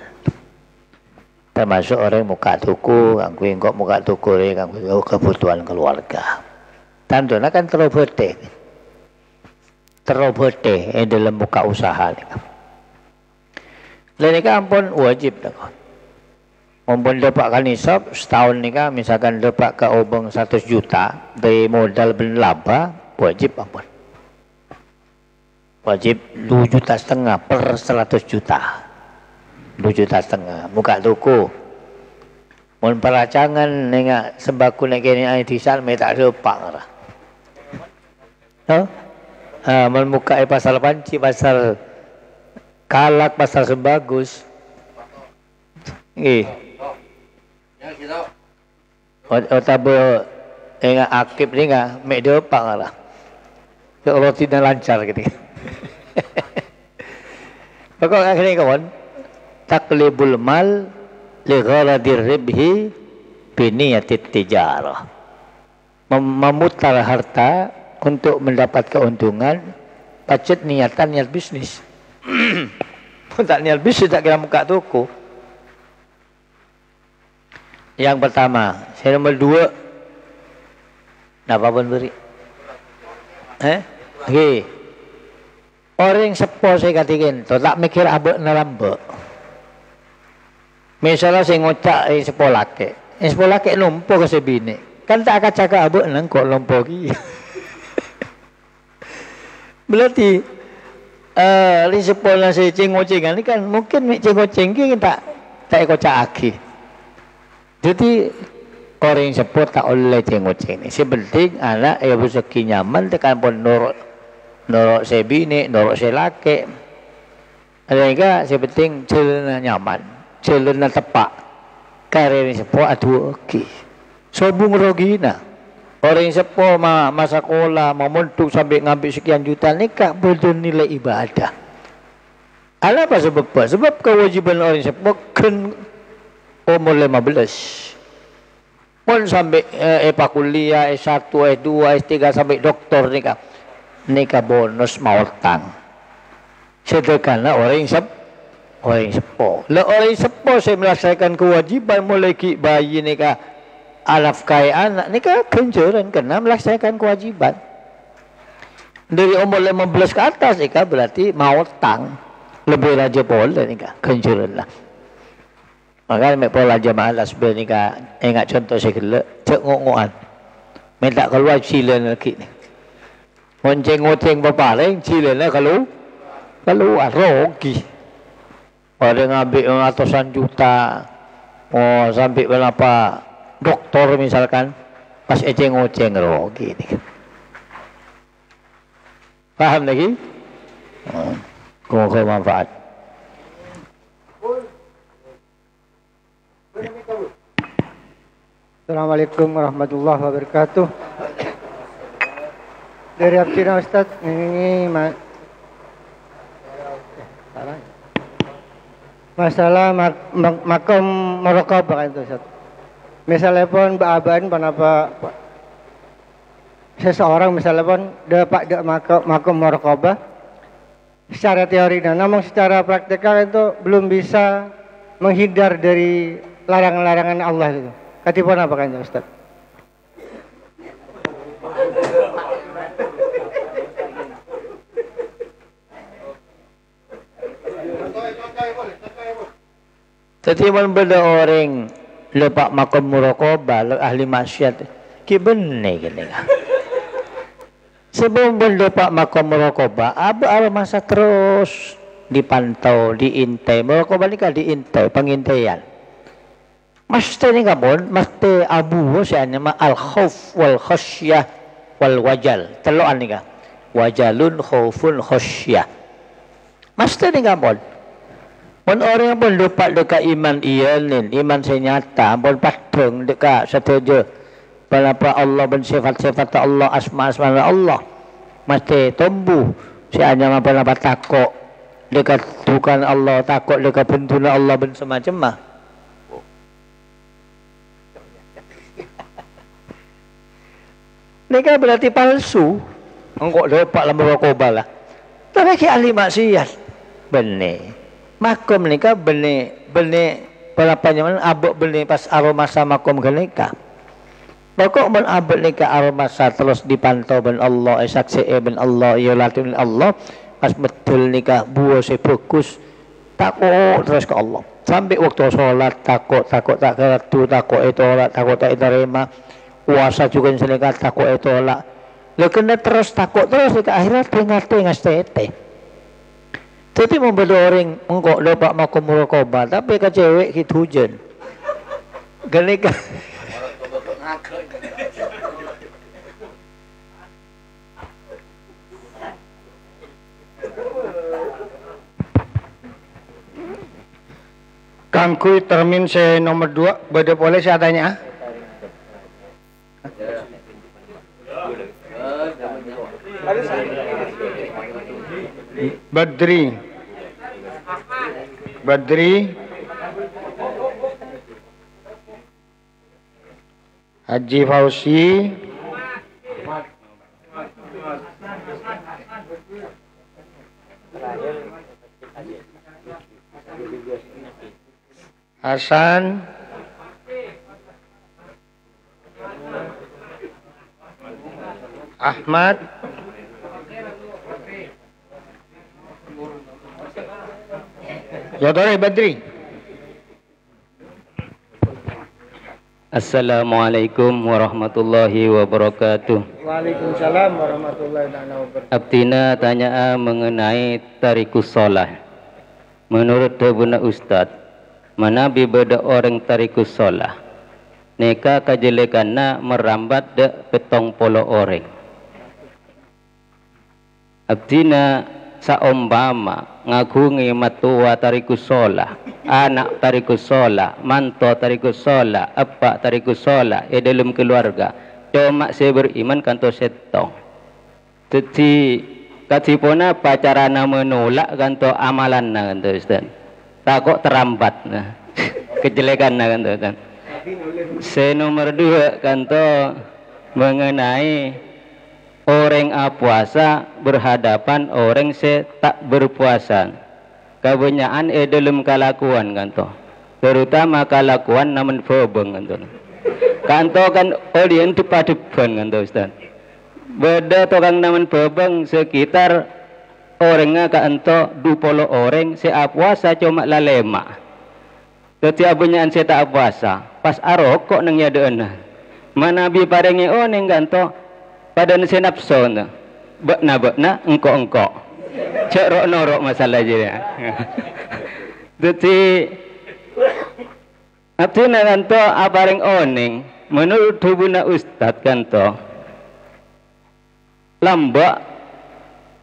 Termasuk orang muka tuku, kanggo kok muka tuku kanggo kebutuhan keluarga. Tentunya kan terobete dalam buka usaha. Lain ini ampun wajib dah. Mumpun dapat kan nisab setahun ni kan, misalkan dapat ke obeng 100 juta dari modal berlaba, wajib ampun. Wajib 2,5 juta per 100 juta. 2,5 juta muka toko. Mun peracangan nengak sembako nek kene ai disal me tak repak ora. Mun muka pasal panci, pasal kalak, pasal sebagus. Nggih. Otabo enggak akib ni enggak mek depak ora. Ya Allah tidak lancar gitu. Pokok akhirnya kawan, taklibul mal li gharadir ribhi bi niyatit tijarah. Memutar harta untuk mendapat keuntungan, pacet niat bisnis. Tak niat bisnis tak kira muka toko. Yang pertama, saya nomor 2. Napa pun beri? Okey. Orang sepo saya katakan, tak mikir abek nalambek. Misalnya saya ngocak sepo laki. Sepo laki lumpuh ke sebini. Kan tak akan cakap abek nang kok lumpuh lagi. Berarti li sepo yang saya cengok-cengan ni kan mungkin cengok-ceng ni tak kocak aki. Jadi orang sepo tak oleh cengok-ceng ni. Sepenting anak rezeki nyaman tekan pun norok saya bini, norok saya laki. Ada juga saya penting celana nyaman, celana tepak. Karena sepo adu oke. Sobung rogina. Orang sepo masa sekolah memuntuk sampai ngambil sekian juta ni kak bernilai ibadah. Apa sebab? Sebab kewajiban orang sepo kan umur 15. Pun sampai kuliah S1, S2, S3 sampai doktor ni kak. Nika bonus mautang. Sedangkan orang sepo. Lah orang sepo saya melaksanakan kewajiban mulai bayi nika alafkai anak nika kenjuran kena melaksanakan kewajiban. Dari umur 15 ke atas nika berarti mautang. Lebih raja boleh nika kenjuran lah. Makanya mek pola jamaah lasbel nika ingat contoh saya kelak cek ngokoan. Minta keluar cilen lagi ni. Monceng-monceng berpaling, cilenya keluar rogi. Ada ngambil ratusan juta, sampai berapa doktor misalkan, pas eceng-oceng rogi. Paham lagi? Kau manfaat. Assalamualaikum warahmatullahi wabarakatuh. Dari Abdina Ustaz, ini masalah makom merokobah itu Ustaz. Misalnya pun baaban panapa seseorang misalnya pun dapat makom merokobah secara teori, namun secara praktikal itu belum bisa menghindar dari larangan-larangan Allah itu. Katipun apa kan Ustaz? Jadi benda orang lepak makom muraqabah le ahli maksiat ki bener gini kan. Sebelum lepak makom muraqabah ada masa terus dipantau, diintai. Muraqabah ni kan diintai, pengintaian. Mesti ni kan mesti abu sebenarnya ma al khauf wal khasyah wal wajal. Teloan ni kan. Wajalun khaufun khasyah. Mesti ni kan pun orang pun lupa dekat iman iyalin, iman senyata, pun padang dekat setuju. Kenapa Allah bersifat-sifat Allah, asma-asma Allah. Mesti tumbuh. Sianya apa takut dekat Tuhan Allah, takut dekat bentunan Allah dan semacam. Ini kan berarti palsu. Engkau lupa dalam muraqabah lah. Tapi ki ahli maksiat. Benar. Makom nikah benih pelapanya abuk benih pas aromasa makom kenika. Pokok men abuk nikah aromasa terus dipantau ben Allah, saksi ben Allah, ya latin Allah. Pas betul nikah buah sefokus takut terus ke Allah. Sampai waktu sholat takut tak keratu, takut tolak, takut tak terima. Puasa juga senikah takut tolak. Lekena terus takut terus ke akhirat tengah stete. Tapi membeli orang engkau lupa makom muraqabah, tapi ke cewek kita hujan. Genika. Kangkui termin saya nomor 2, beda boleh saya tanya? Badri Haji Fauzi Hasan Ahmad Saudara Badri. Assalamualaikum warahmatullahi wabarakatuh. Waalaikumsalam warahmatullahi wabarakatuh. Abdina tanya mengenai tarikus sholah. Menurut Bunda Ustaz, mana beda orang tarikus sholah? Neka kejelekanna merambat de petong polo orang. Abdina saumpama ngagungi matua tarikus sholah, anak tarikus sholah, manto tarikus sholah, apa tarikus sholah, dalam keluarga. Cuma saya beriman kanto setong. Jadi katipona pacarana menolak kanto amalan na kanto Ustaz. Takut terambat nah. Kejelekan na kanto kan. Saya nomor 2 kanto mengenai orang puasa berhadapan orang tak berpuasa. Kebanyakan dalam kelakuan kanto. Terutama kelakuan namun fobeng kanto. Kanto kan oleh depan kanto Ustaz. Beda tukang namun fobeng sekitar orangnya kanto 20 orang puasa cuma lalema. Setiap kebanyakan tak puasa. Pas arokok nang yadeuna. Mana bi parengi neng kanto pada nasi nafsu na bekna engkok cek rok norok masalah je ya. Jadi artinya kanto apareng oneng menurut Bunda Ustaz kanto lambak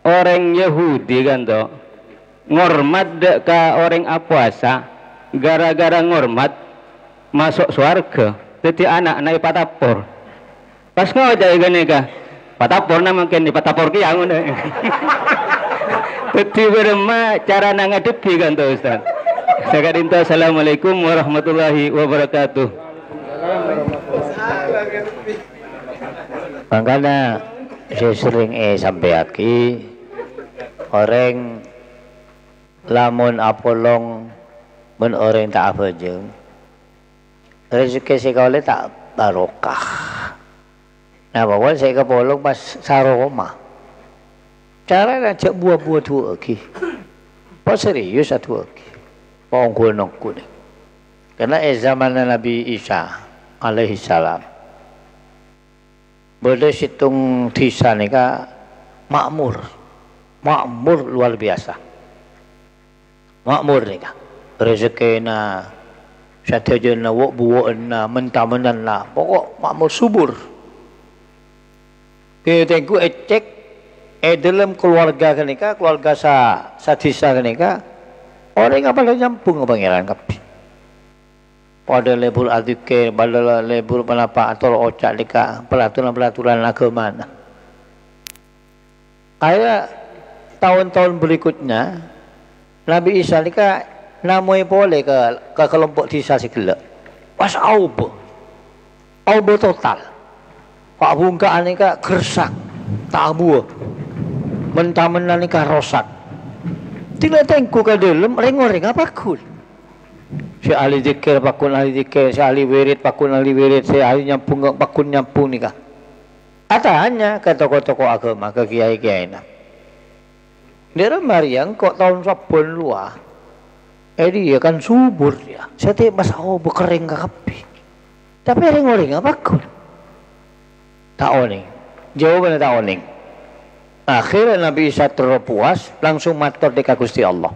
orang Yahudi kanto ngormat dek ka orang puasa gara-gara ngormat masuk surga. Jadi anak naik patapor pas ngajak gini kah patapor nama mungkin di patapor ki yang mana jadi berema cara nangadepi kan tuh Ustaz. Sekadinto assalamualaikum warahmatullahi wabarakatuh. Makanya saya sering sampai aki orang lamun apolong men orang tak apa jeng rezeki sekali tak barokah. Nah, bawal saya ke polong pas saroma. Cara ngajak buah-buah tua lagi. Pas serius satu lagi. Pongkul nongku ni. Karena zaman Nabi Isa alaihi salam boleh situng desa nika makmur luar biasa. Makmur nika. Rezekina sadayana wa buwana mentamenanna pokok makmur subur. Ketenku ecek dalam keluarga kenika keluarga sa desa kenika orang apa nyampung pangeran kabeh. Pada lebur adike, pada lebur penapa atau ocak dika peraturan agama. Kayak tahun-tahun berikutnya Nabi Isa dika namanya boleh ke kelompok desa segelak. Pas aubo total. Pak bungkaan nika gersak, tabu, mentamenan nika rosak. Tidak tengku ke dalam ring-ring apa kul. Si ahli zikir pakun ahli zikir, si ahli wirid pakun ahli wirid, si ahli nyampung pakun nyampung nikah. Atanya ke tokoh-tokoh agama, ke kiai-kiai nak. Dia Mariang kok tahun sabun luar, dia kan subur dia. Setiap masa berkering kapi. Tapi ring-ring apa kul? Tak oning. Jawabannya tak oning. Akhirnya Nabi Isa terpuas, langsung matur dekat Gusti Allah.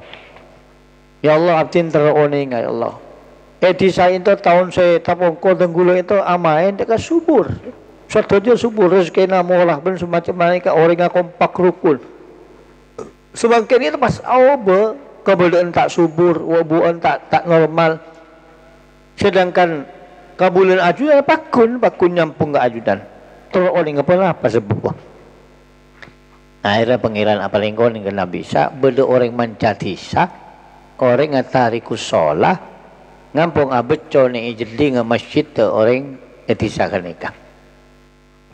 Ya Allah abdin teroning ya Allah. Di saya itu tahun saya tapongko tenggulu itu amain dekat subur. Satunya subur rezeki namolah ben semacam mereka orang kompak rukun. Semakin itu pas awal kebulan tak subur, wabuan tak normal. Sedangkan kabulan ajudan pakun nyampung ke ajudan. Teroning apa sebab? Akhirnya pangeran apa lingkon dengan Nabi Isa beda orang mencadisa. Orang ngatariku sholah ngampung abeco ni jadi masjid tu orang etisakan nikah.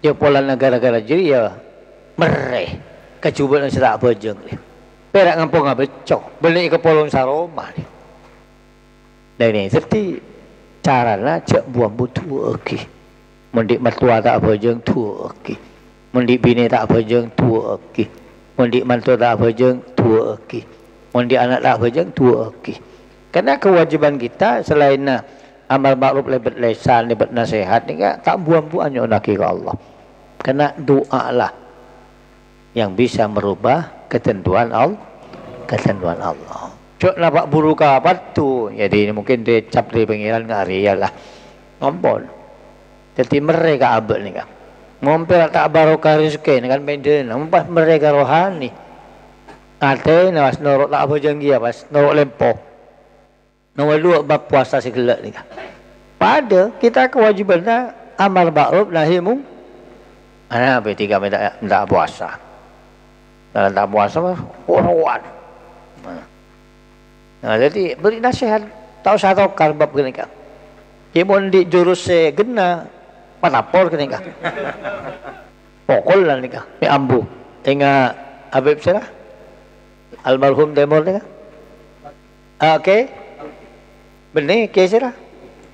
Ya pola negara-negara jadi ya mereh kecubuan serak bojeng ni. Perak ngampung abeco beli ke polong saroma ni. Dan ini seperti caranya cek buang butuh oke. Mendik mertua tak bojeng tua oke. Mendik bini tak bojeng tua oke. Mendik mantu tak bojeng tua oke. Mundi anak tak bajang tua okey. Karena kewajiban kita selain amal ma'ruf lebat lesan lebat nasihat ni tak buang-buang nyonaki ke Allah. Karena doa lah yang bisa merubah ketentuan Allah. Cok nampak buruk apa tu? Jadi mungkin dia cap dari pengiran ngari lah. Ngompol. Jadi mereka abad ni kan. Ngompol tak barokah rezeki ni kan benda. Nampak mereka rohani. Ate nawas norok tak apa janggi pas norok lempoh. Nomor 2 bab puasa segelak ni. Pada kita kewajibannya amal ma'ruf nahi mungkar. Ana B3 minta puasa. Kalau tak puasa mah orang. Nah, jadi beri nasihat tahu satu bab gini kan. Imun di jurus gena patapor gini kan. Pokol lah ni kan. Mi ambu. Tengah Habib Serah. Almarhum Temur ni kan? Okey. Benih ke sira?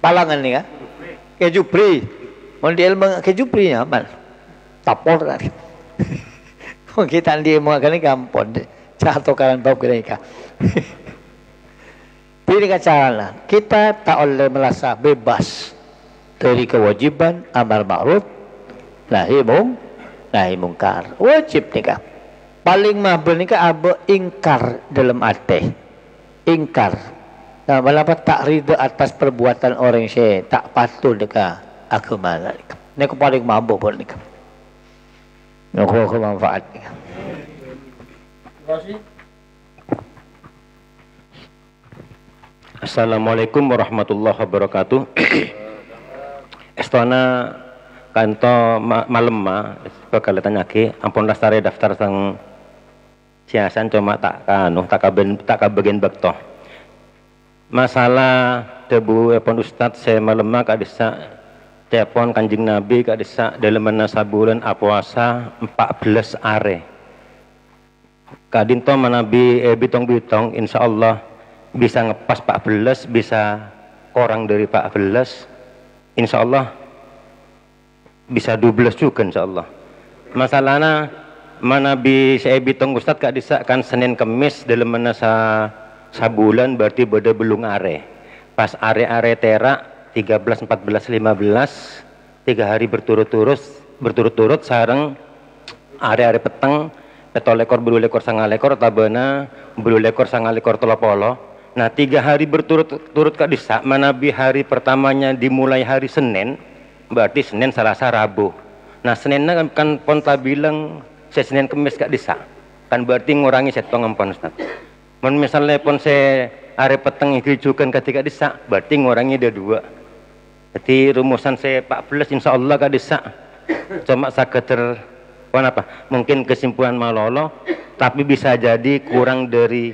Palangan ni kan? Ke Jupri. Mun dia ilmu ke Jupri ya amal. Tapor kan. Mun kita dia mau kan gampon. Jatuh kalan bab mereka. Ini cara kita tak boleh merasa bebas dari kewajiban amal ma'ruf nahi mungkar. Wajib nikah. Paling mabel ni kan apa ingkar dalam hati. Ingkar. Nah, walaupun tak rida atas perbuatan orang saya tak patut dekat agama ni. Ni aku paling mabuk pun ni. Aku manfaat ni. Assalamualaikum warahmatullahi wabarakatuh. Estana kanto malam bakal tanya ke ampun lastare daftar sang siasan cuma tak kabagian bakto masalah debu epon ustad saya malam kak desa telepon kanjeng nabi kak desa dalam masa bulan puasa 14 are kadinto manabi bitong insyaallah bisa ngepas 14 bisa kurang dari 14 insyaallah bisa 12 juga insyaallah. Masalahnya mana saya bitong ustad kak disakan Senin Kemis dalam mana sabulan berarti beda belum are. pas are-are terak 13, 14, 15 3 hari berturut-turut sareng are-are peteng 7 lekor, 2 lekor, 9 lekor, tabana 2 lekor, 9 lekor, 30. Nah 3 hari berturut-turut Kak Disa, manabi hari pertamanya dimulai hari Senin, berarti Senin, Selasa, Rabu. Nah Seninnya kan ponta bilang saya Senin Kemis Kak Disa, kan berarti ngurangi setong ampun Ustaz. Misalnya pun saya are peteng dijukan ketika Disa, berarti ngurangi ada 2. Jadi rumusan saya 14 insya Allah Kak Disa. Cuma sekedar apa? Mungkin kesimpulan malolo, tapi bisa jadi kurang dari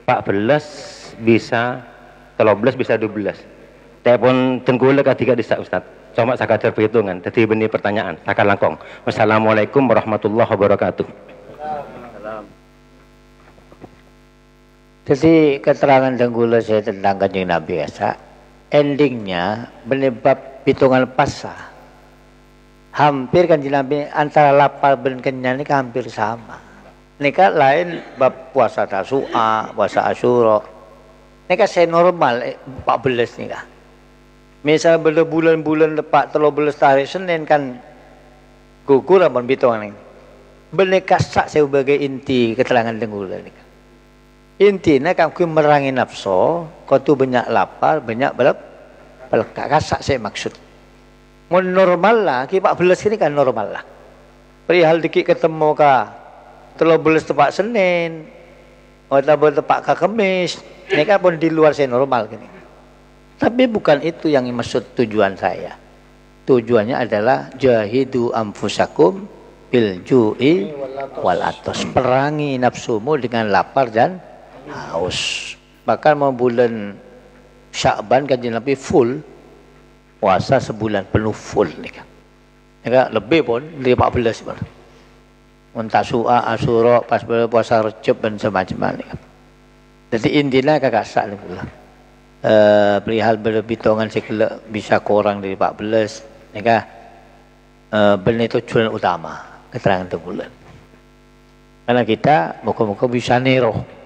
14, bisa 13, bisa 12. Telepon tenggula ketika Disa Ustaz. Cuma sekedar perhitungan. Jadi benih pertanyaan. Akan langkong. Wassalamualaikum warahmatullahi wabarakatuh. Jadi keterangan tenggula saya tentang Kanjeng Nabi Esa, endingnya berbab hitungan pasah. Hampir Kanjeng Nabi antara lapar dan kenyang ini hampir sama. Nika lain bab puasa Tasu'a, puasa Asyura. Nika saya normal 14 nika. Misal bulan-bulan lepak 13 hari Senin kan gugur apa hitungan ini. Beneka sak saya sebagai inti keterangan tenggula nika. Intinya kamu merangi nafsu, kau tu banyak lapar, banyak pelekak. Kasak saya maksud. Mau normal lah, kita 14 ini kan normal lah. Perihal dikit ketemu ka, 13 tepak Senin, atau tepak ka Kemis, ini kan pun di luar saya normal gini. Tapi bukan itu yang maksud tujuan saya. Tujuannya adalah jahidu anfusakum bil ju'i wal atos. Perangi nafsumu dengan lapar dan haus. Bahkan mau bulan Sya'ban Kanjeng Nabi full puasa sebulan penuh full nih kan. Ya, lebih pun dari 14 pun. Tasu'a, Asyura, pas puasa Rejab dan semacam nih kan. Jadi intinya kakak sak nih pula. Perihal berhitungan sekala bisa kurang dari 14 nih kan. Benar tujuan utama keterangan bulan. Karena kita muka-muka bisa niroh.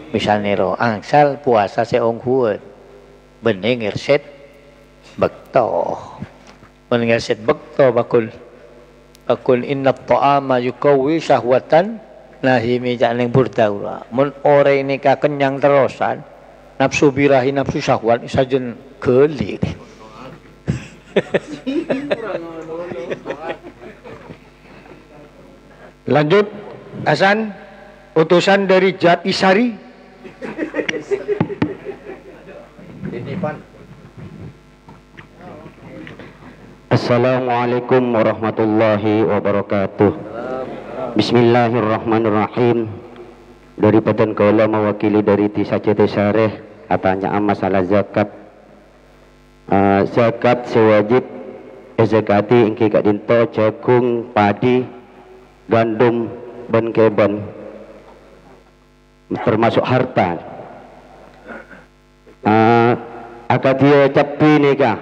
Bisa nero angsal puasa seong kuat bening ngerset bekto bening ngerset bekto bakul inna ta'ama yukawi syahwatan nahimi janeng burdaula mun ore ini ka kenyang terusan nafsu birahi nafsu syahwat sajen geli Lanjut Hasan, utusan dari Jatisari. Assalamualaikum warahmatullahi wabarakatuh. Bismillahirrahmanirrahim. Daripada kaula mewakili dari Tisa Cetisareh katanya masalah zakat. Zakat sewajib zakati ingki kak dinto jagung, padi, gandum, ban keban termasuk harta. Akadia capi nikah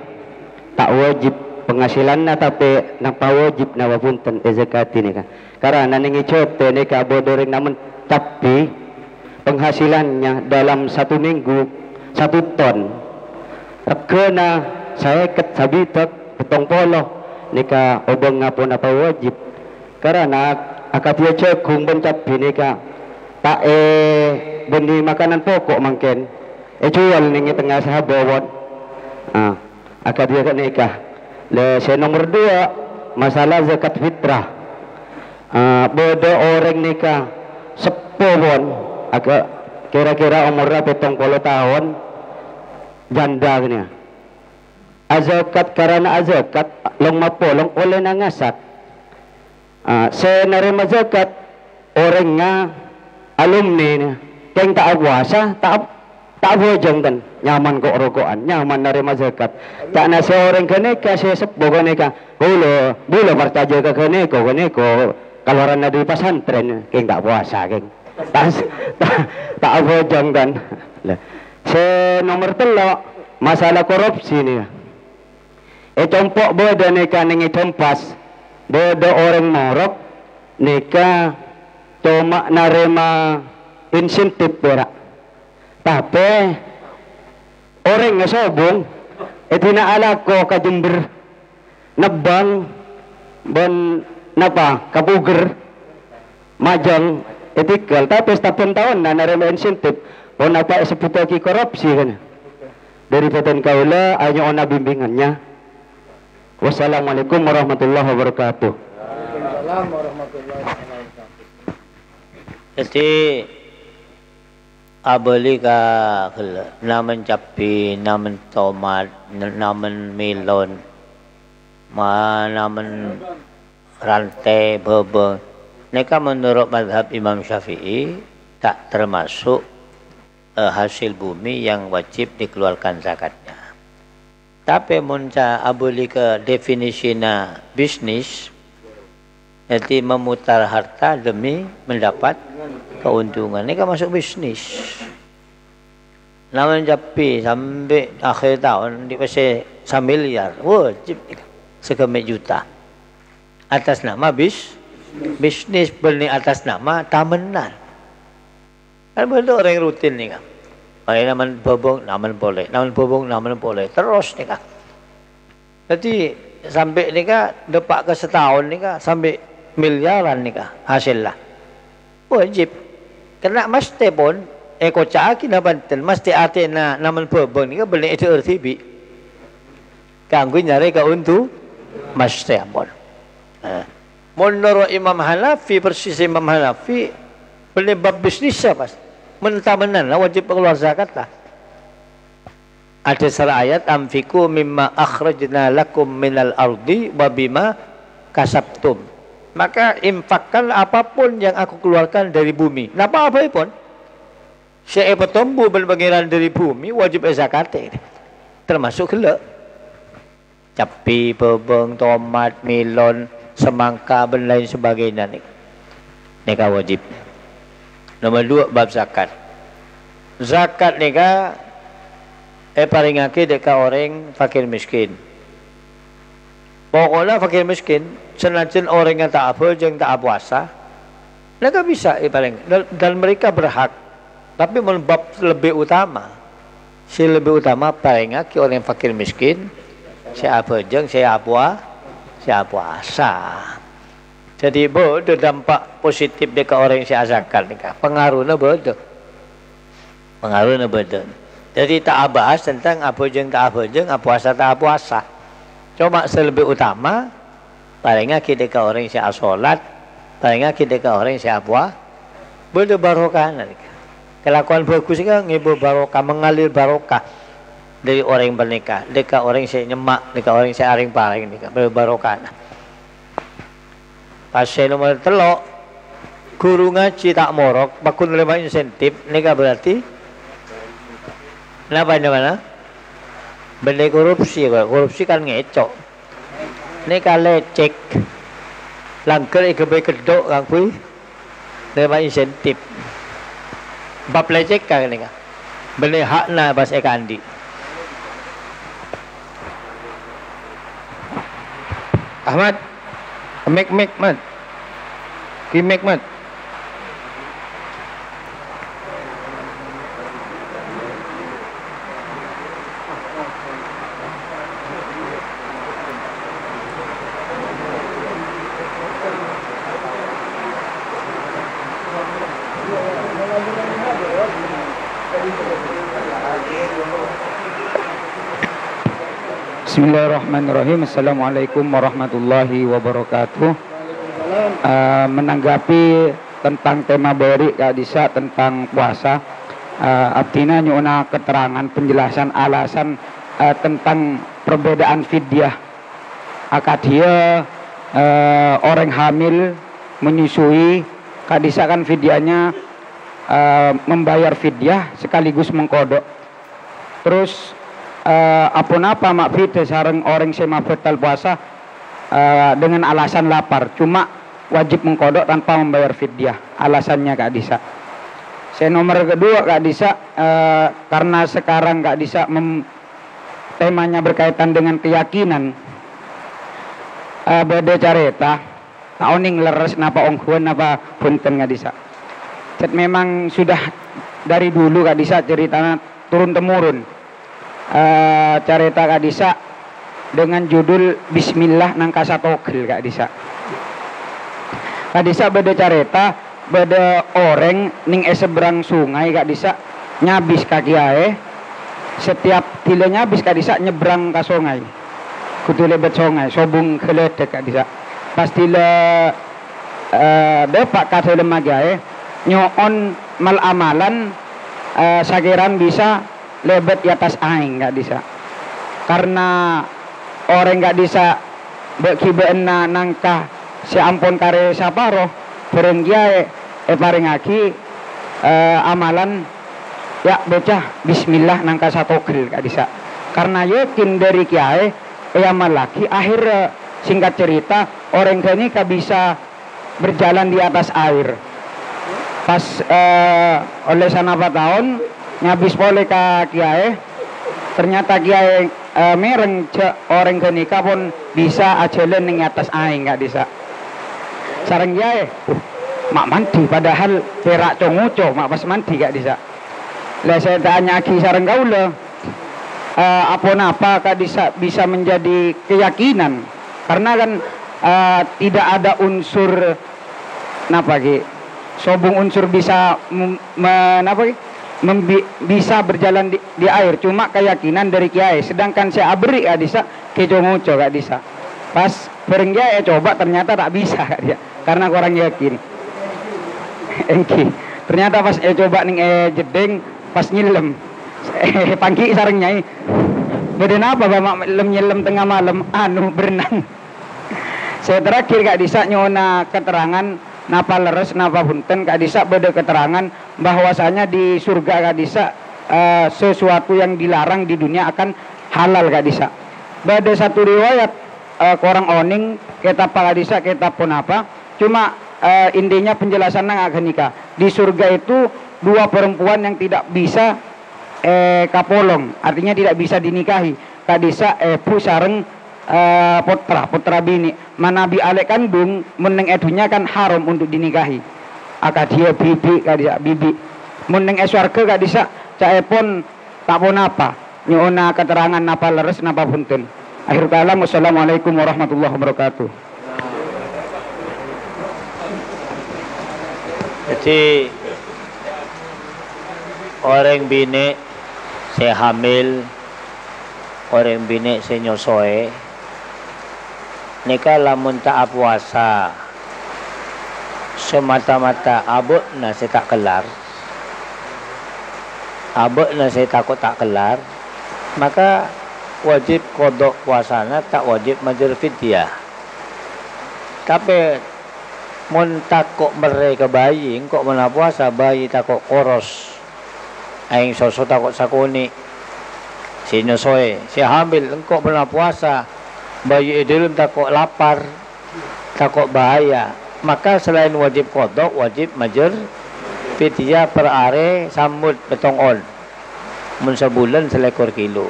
tak wajib penghasilannya tapi napa wajib nawa punten zakati nikah. Karena ningi cote nikah bodoring namun capi penghasilannya dalam 1 minggu 1 ton. Regana saya ket sabitak petong polo nikah obong ngapun apa wajib. Karena akadia jagung ban capi nikah tak benih makanan pokok mungkin jual nih tengah sahabawat akad dia kan nikah. Saya nomor 2 masalah zakat fitrah. Beda orang nikah sepuluh agak kira-kira umurnya 70 tahun janda nya azakat karena azakat long mapolong oleh nangasak. Saya nerima zakat orangnya alumni keng tak puasa tak bojong kan nyaman kok rokokan nyaman nerima zakat tak na seorang keneka saya sepuh keneka bulo percaya ke keneko kaluaran dari pesantren keng tak puasa keng tak bojong kan. Se nomor 3 masalah korupsi nih compok beda neka nengi tempas beda orang morok neka cuma narema insentif berak tapi orang nga sobong itinaala ko kajumber nabang ban napa kabuger majang etikal tapi setahun tahun na narema insentif o napa seputaki korupsi kan dari peten kaula ayo ona bimbingannya. Wassalamualaikum warahmatullahi wabarakatuh. Jadi abali ka naman capi, naman tomat, naman melon, naman rantai, bebeng. Mereka menurut mazhab Imam Syafi'i tak termasuk hasil bumi yang wajib dikeluarkan zakatnya. Tapi munca abuli ke definisinya bisnis, nanti memutar harta demi mendapat keuntungan. Ini kan masuk bisnis. Namun japi sampai akhir tahun dikasih 1 miliar, wajib sekemik juta. Atas nama bisnis beli atas nama tamenan. Kan betul orang rutin nih kan. Ay naman bobong, naman boleh, naman bobong, naman boleh. Terus nih kan. Jadi sampai nih kan depak ke setahun nih kan sampai miliaran nih kan hasil lah. Wajib. Kena mesti pun kocak na banten mesti ate na naman bobong nih kan beli itu RTB. Kanggo nyari keuntung mesti pun. Menurut Imam Hanafi persis Imam Hanafi beli bab bisnis apa? Mentamenan lah wajib keluar zakat lah. Ada surah ayat amfiku mimma akhrajna lakum minal ardi wa bima kasabtum. Maka infakkan apapun yang aku keluarkan dari bumi. Napa apa pun? Syai petombu berbagian dari bumi wajib zakat. Termasuk gula. Capi, bebeng, tomat, melon, semangka dan lain sebagainya nih. Neka wajib. Nomor 2 bab zakat. Zakat nika paringake deka orang fakir miskin. Pokoknya fakir miskin senajan orang yang tak apa jeung tak puasa, mereka bisa paling dan mereka berhak. Tapi bab lebih utama. Si lebih utama paringake orang fakir miskin, siapa jeung siapa puasa. Jadi bodoh dampak positif deka orang si zakat nika. Pengaruhnya bodoh. Pengaruhnya bodoh. Jadi tak bahas tentang apa jeung tak apa jeung puasa tak puasa. Cuma selebih utama palingnya kita deka orang si salat, palingnya kita deka orang si apa? Bodoh barokah nika. Kelakuan bagus kan ngibu barokah, mengalir barokah dari orang yang bernikah. Deka orang si nyemak, deka orang si aring-paring nika barokah. Pasien nomor 3 guru ngaji tak morok bakun lima insentif nika berarti kenapa ini mana benda korupsi kan ngecok nika lecek langker ikebe kedok kang kui lima insentif bab lecek kan nika benda hakna bas ekandi Ahmad Mek mat. Kimek mat. Bismillahirrahmanirrahim. Assalamualaikum warahmatullahi wabarakatuh. Menanggapi tentang tema beri Kak Disa tentang puasa, abdina nyuna keterangan penjelasan alasan tentang perbedaan fidyah. Akad dia orang hamil menyusui, Kak Disa kan fidyahnya membayar fidyah sekaligus mengkodok. Terus apa mak fitah sareng orang sema batal puasa dengan alasan lapar, cuma wajib mengkodok tanpa membayar fidyah. Alasannya Kak Disa. Saya nomor kedua Kak Disa, karena sekarang Kak Disa temanya berkaitan dengan keyakinan. Beda careta, taoning leres napa onghuan napa punten Kak Disa. Memang sudah dari dulu Kak Disa ceritanya turun temurun. cerita Kak Disa dengan judul Bismillah nang kasatogel Kak Disa. Kak Disa beda cerita, beda orang ning seberang sungai Kak Disa nyabis kaki ae. Setiap tile nyabis Kak Disa nyebrang ke sungai. Kudu lebet sungai, sobung keledek Kak Disa. Pas tile depak ka tile magae nyoon mal amalan sakiran bisa lebet di atas aing Kak Disa. Karena orang Kak Disa bekibeena nangkah si ampun kare saparo berenggiae paringaki amalan ya bocah bismillah nangka satogel Kak Disa. Karena yakin dari kiai amal laki akhir singkat cerita orang ini bisa berjalan di atas air. Pas oleh sana 4 tahun nyabis boleh ke kiai, ternyata kiai mereng orang kenika pun bisa ajalan ning atas aing Kak Disa. Sareng kiai mak mandi padahal perak conguco mak pas mandi Kak Disa. Lah saya tanya ki sareng kaula apa Kak Disa bisa menjadi keyakinan karena kan tidak ada unsur napa ki sobung unsur bisa bisa berjalan di air, cuma keyakinan dari kiai. Sedangkan saya abri Kak Disa kecongoco Kak Disa. Pas bareng kiai coba ternyata tak bisa Kak Disa karena kurang yakin. Engki ternyata pas coba ning jedeng pas nyilem pangki sareng nyai beden apa bapak nyilem tengah malam berenang. Saya terakhir Kak Disa nyona keterangan napa leres napa punten Kak Disa beda keterangan bahwasanya di surga Kak Disa sesuatu yang dilarang di dunia akan halal Kak Disa. Beda satu riwayat korang oning kitab Kak Disa kitab pun apa cuma intinya penjelasan nang akan nikah di surga itu 2 perempuan yang tidak bisa kapolong artinya tidak bisa dinikahi Kak Disa pu sareng putra bini manabi alek kandung meneng edunya kan haram untuk dinikahi dia bibi Kak Disa bibi meneng swarga Kak Disa caepon tak pun apa nyona keterangan napa leres napa punten. Akhir kalam wassalamualaikum warahmatullahi wabarakatuh. Jadi orang bini saya hamil, orang bini saya nyosoe nikah lamun tak puasa semata-mata abuk na saya tak kelar, abuk na saya takut tak kelar, maka wajib kodok puasana tak wajib majur fidyah. Tapi mun takut mereka bayi kok mana puasa bayi takut koros aing soso takut sakuni si nyosoe si hamil engkau pernah puasa bayi dalam takut lapar takut bahaya, maka selain wajib kodok wajib majur fidyah per are sambut betong on mun sebulan selekor kilo.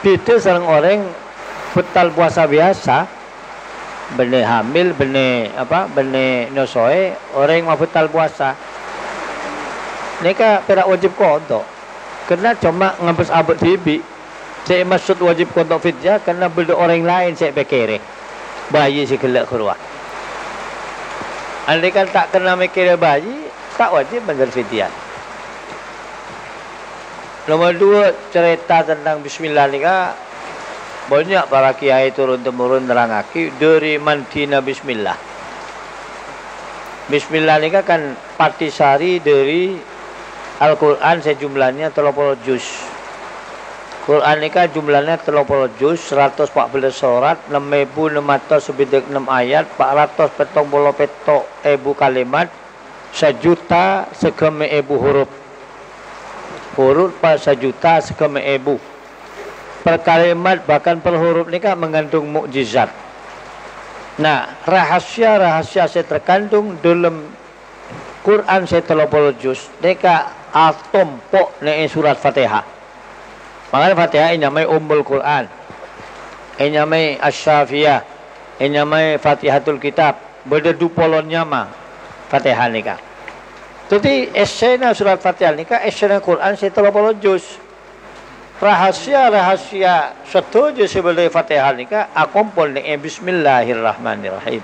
Beda sareng orang betal puasa biasa benih hamil benih nyosoe orang mau betal puasa neka perak wajib kodok karena cuma ngabes abad bibi. Saya maksud wajib kodok fidyah karena beda orang lain saya pikir bayi si kelak keluar. Andai kan tak kena mikir bayi tak wajib majur fidyah. Nomor 2 cerita tentang bismillah nikah banyak para kiai turun-temurun nerangaki dari mantina bismillah. Bismillah nikah kan patisari dari Al-Quran sejumlahnya 30 juz. Quran nikah jumlahnya 30 juz, 114 surat, 6.676 ayat, 470 kalimat, 1.000.000 segeme ebu huruf. Huruf per 1.000.000 segeme ebu. Per kalimat bahkan per huruf nikah mengandung mukjizat. Nah, rahasia-rahasia saya terkandung dalam Quran saya 30 juz. Nikah atompok nek surat Fatihah. Makanya Fatihah ini namanya Ummul Quran. Ini namanya Asy-Syafiyah. Ini namanya Fatihatul Kitab. Beda dupolonnya mah Fatihah nikah. Jadi esena surat Fatihah nikah esena Quran saya 30 juz. rahasia-rahasia setuju sebelum Fatihah nika akumpul dengan bismillahirrahmanirrahim.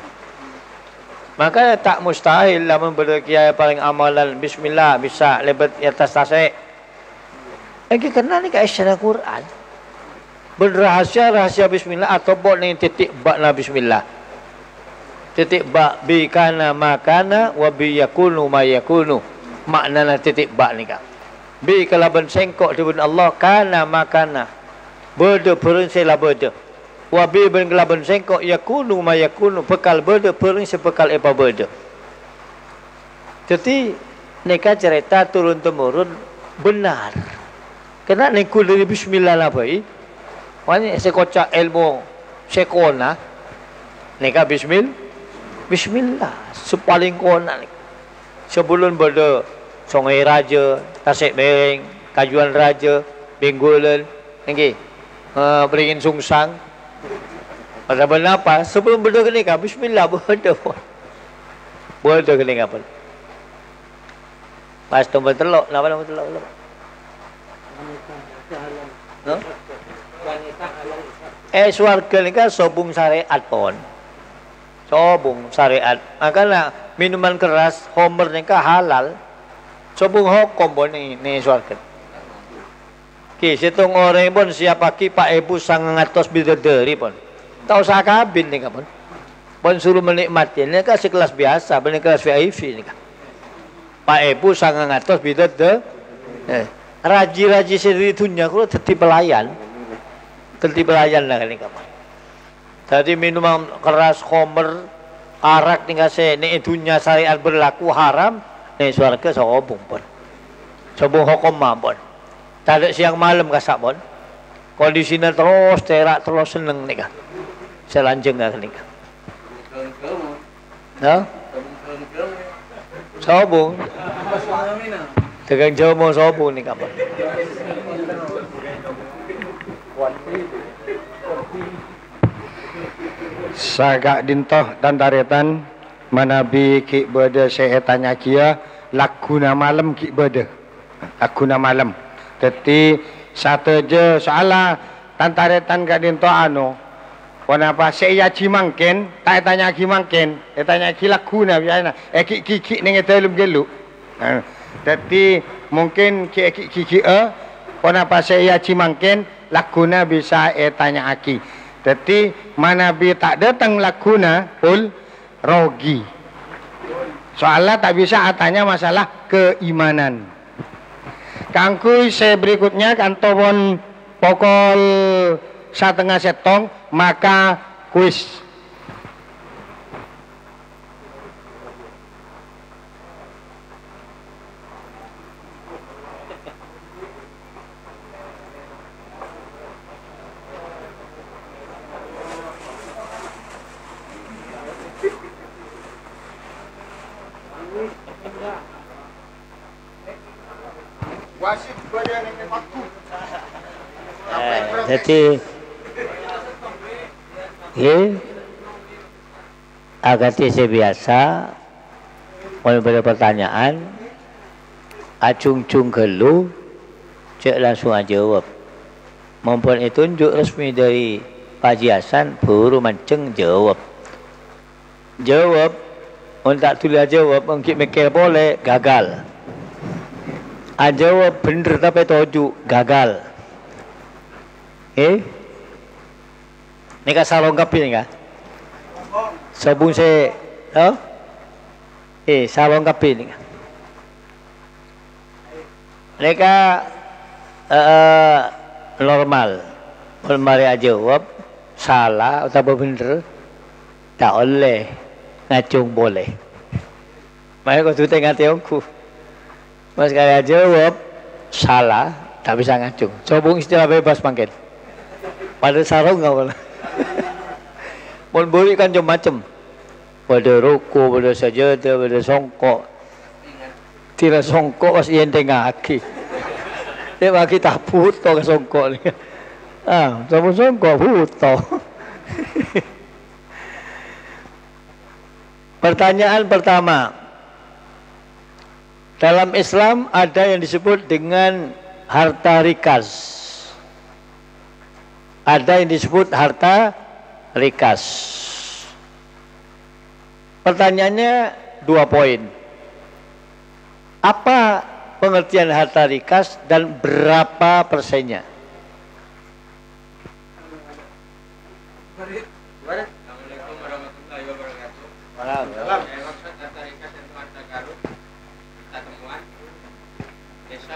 Maka tak mustahil lamun berkiai paling amalan bismillah bisa lebat atas tasik. Lagi kenal ni kat isyara Quran. Berrahasia bismillah atau bot ni titik ba na bismillah. Titik ba bi kana makana wa bi yakunu ma yakunu. Maknana titik ba ni kak. Bi kalaban sengkok dibun Allah kana makana. Berda perensela berda. Wa bi ben kalaban sengkok yakunu ma yakunu bekal berda perens bekal apa berda. Jadi neka cerita turun temurun benar. Kena nikul dari bismillah lah baik. Wani sekocak ilmu sekona. Neka bismillah. Sepaling kona. Sebelum berda Sungai Raja, Tasik Bereng, Kajuan Raja, Benggolan, okay. Beringin Sungsang. Pada benda apa? Sebelum berdoa ke nikah, bismillah berdoa pun. Berdoa ke nikah pun. Pas tombol telok, nama tombol telok. No? Swarga nikah sobung syariat pun. Sobung syariat. Makanya minuman keras, homer nikah halal. Sobung hukum pun ni swarga. Ki situng orang pun siapa ki Pak Ibu sangatos bidadari pun. Tahu sah kabin ni kan pun. Pun suruh menikmati ni kan sekelas biasa, benar kelas VIP ni kan. Pak Ibu sangatos bidadari. Raji-raji sendiri dunia kalau tetap pelayan. Tetap pelayan lah ni kan. Jadi minuman keras, homer, arak tinggal se ni dunia syariat berlaku haram. Ni swarga sobung pun. Sobung hukum pun. Tak ada siang malam kasak pun. Kondisinya terus terak, terus seneng ni kan. Selanjeng kan ni kan. No? Sobung. Tegang jauh mau sobung ni kan. Sagak dintoh dan daretan manabi ki berde sehetanya kia lakuna malam ki berde. Lakuna malam. Jadi satu je soalah tantaretan gak dinto anu. Kenapa saya cimangken, tak tanya cimangken, tanya kilakuna biasa. Ki ning telum geluk. Jadi mungkin ki kenapa saya cimangken lakuna bisa tanya aki. Jadi mana bi tak datang lakuna pul rogi. Soalnya tak bisa tanya masalah keimanan. Kangkui saya berikutnya kantobon pokol setengah setong maka kuis. Jadi agak biasa kalau ada pertanyaan acung-cung gelu cek langsung aja jawab. Mempunyai tunjuk resmi dari Pak Haji Hasan baru mancing jawab. Jawab tak tulis jawab mungkin mikir boleh gagal. Jawab bener tapi toju gagal. Ni kan salong kapi ni kan? Sabun saya, salong kapi ni kan? Ni kan normal. Mari aja jawab salah atau bener tak boleh ngacung boleh. Maka kau tu tengah tiongku. Mas kali aja jawab salah tak bisa ngacung. Sobung istilah bebas mungkin. Pada sarung enggak boleh. Mun beri kan macam-macam. Pada ruku, pada sajadah, pada songkok. Tidak songkok pas ian tengah aki. Dia bagi tak puto ke songkok ni. Sama songkok puto. Pertanyaan pertama. Dalam Islam ada yang disebut dengan harta rikas. Ada yang disebut harta rikas. Pertanyaannya 2 poin. Apa pengertian harta rikas dan berapa persennya? Assalamualaikum warahmatullahi wabarakatuh. Waalaikumsalam. Maksud harta rikas dan harta karun kita temuan desa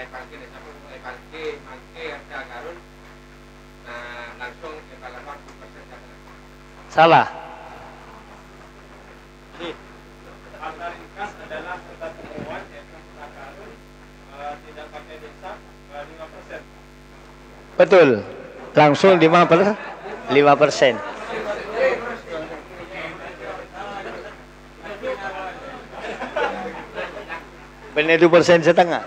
parkir desa parkir harta karun langsung ke dalam 40% Salah. Harta rikas adalah harta temuan yaitu harta karun tidak pakai desa 5%. Betul. Langsung 5%. Benar 2,5%.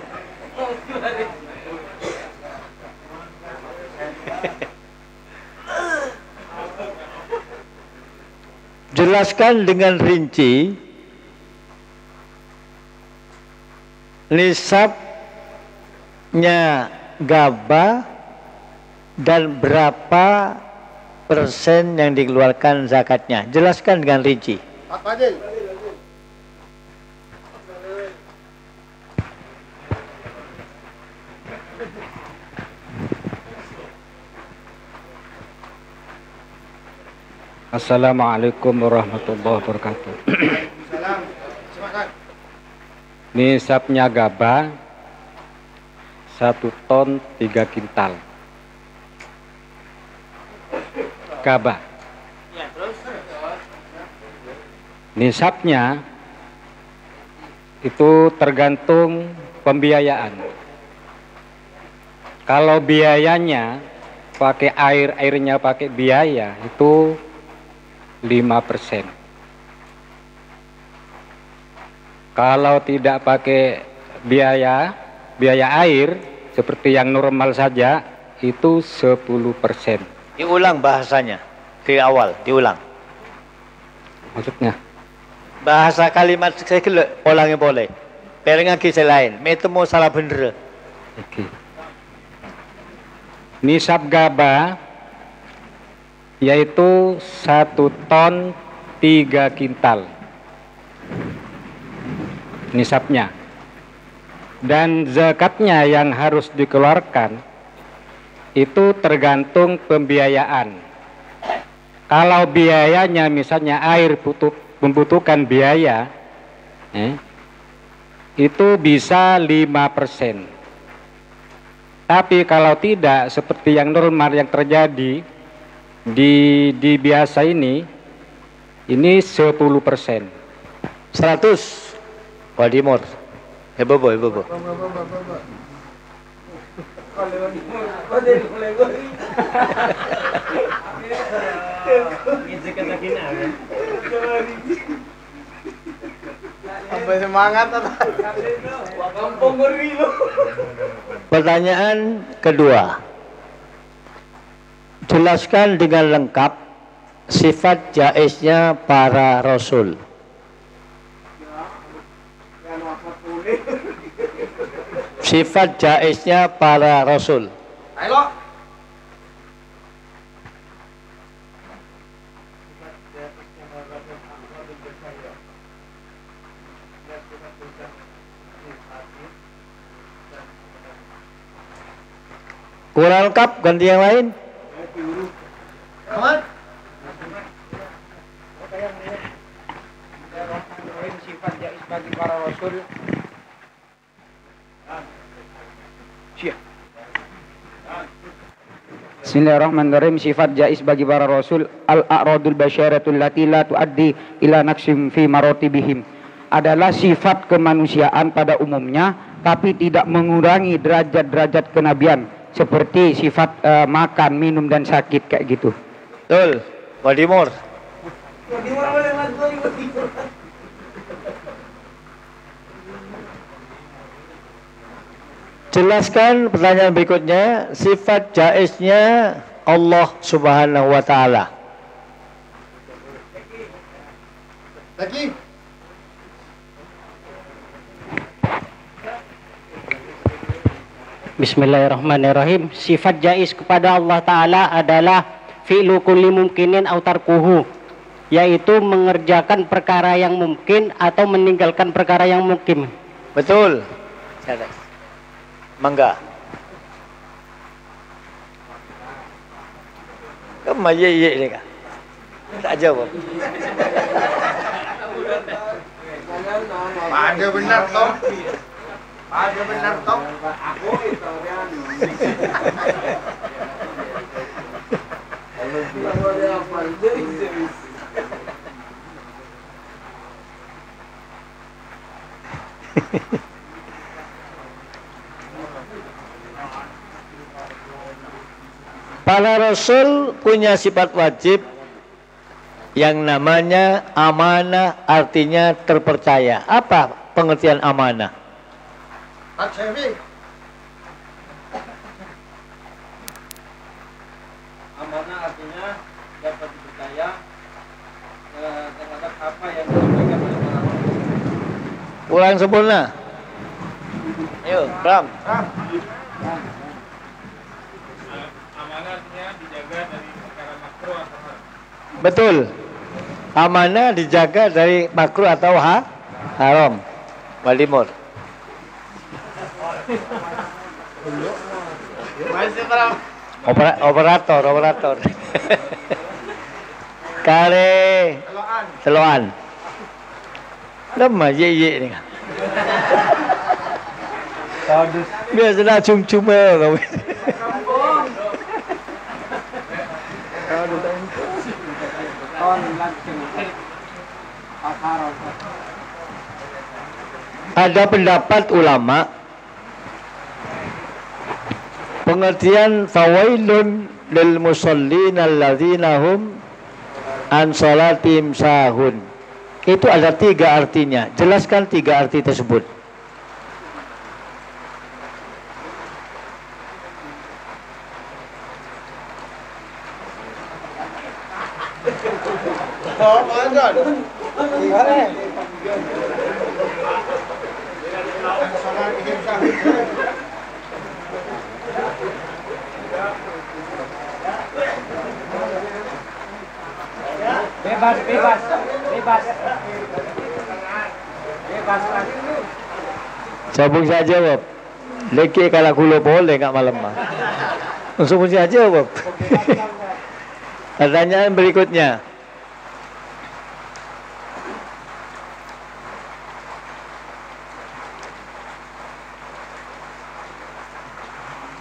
Jelaskan dengan rinci nisabnya gabah dan berapa persen yang dikeluarkan zakatnya. Jelaskan dengan rinci. Pak Fadil. Assalamualaikum warahmatullahi wabarakatuh. Nisabnya gabah 1 ton 3 kintal. Gabah. Nisabnya itu tergantung pembiayaan. Kalau biayanya pakai airnya pakai biaya itu 5%. Kalau tidak pakai biaya air seperti yang normal saja itu 10%. Diulang bahasanya di awal, diulang. Maksudnya Bahasa kalimat saya kira ulangnya boleh. Perengan kisah lain, metemu salah bener. oke. Nisab gabah yaitu 1 ton 3 kintal nisabnya, dan zakatnya yang harus dikeluarkan itu tergantung pembiayaan. Kalau biayanya misalnya air membutuhkan biaya itu bisa 5%. Tapi kalau tidak, seperti yang normal yang terjadi di biasa ini 10%. 100 Wadimor. Bobo. Pertanyaan kedua. Jelaskan dengan lengkap sifat jaiznya para rasul. Sifat jaiznya para rasul. Ayo. Kurang lengkap, ganti yang lain. Aman. Sifat jaiz bagi para rasul. Bismillahirrahmanirrahim. Sifat jaiz bagi para rasul al-a'radul basyaratul lati la tuaddi ila naqsim fi maratibihim adalah sifat kemanusiaan pada umumnya tapi tidak mengurangi derajat-derajat kenabian seperti sifat makan, minum dan sakit kayak gitu. Betul. Wadimor. Jelaskan pertanyaan berikutnya, sifat jaiznya Allah Subhanahu wa taala. Lagi. Bismillahirrahmanirrahim. Sifat jaiz kepada Allah Ta'ala adalah fi'lu kulli mumkinin aw tarkuhu, yaitu mengerjakan perkara yang mungkin atau meninggalkan perkara yang mungkin. Betul. Mangga. Kamu ye ni kah? Tak jawab. Ada benar toh. Ada benar toh. Para Rasul punya sifat wajib yang namanya amanah, artinya terpercaya. Apa pengertian amanah? Amanah artinya dapat dipercaya terhadap apa yang disampaikan oleh orang. Ulang sempurna. Ayo, Ram. Amanah artinya dijaga dari perkara makruh atau haram. Betul. Amanah dijaga dari makruh atau haram. Walimur. Operator. Kare teloan. Lama ye ni. Biasalah cuma kau. Ada pendapat ulama pengertian fawailun lil musallin alladzina hum an salatim sahun. Itu ada 3 artinya. Jelaskan 3 arti tersebut. Bebas. Sambung saja jawab. Leki kalau kulo boleh enggak malam mah. Langsung saja jawab. Pertanyaan berikutnya.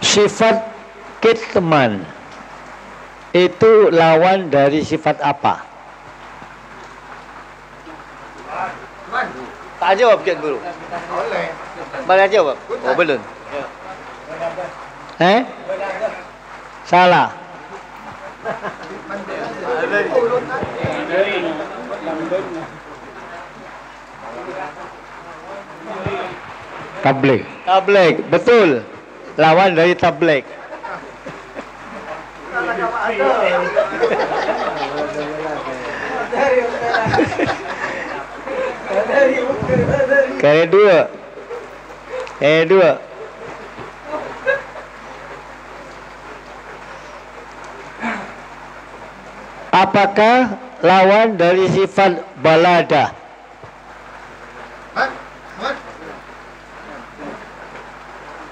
Sifat kitman itu lawan dari sifat apa? Tak jawab Cik Guru. Boleh. Boleh jawab? Oh belum. Salah. Tabligh, betul. Lawan dari tabligh. Kedua. Apakah lawan dari sifat balada?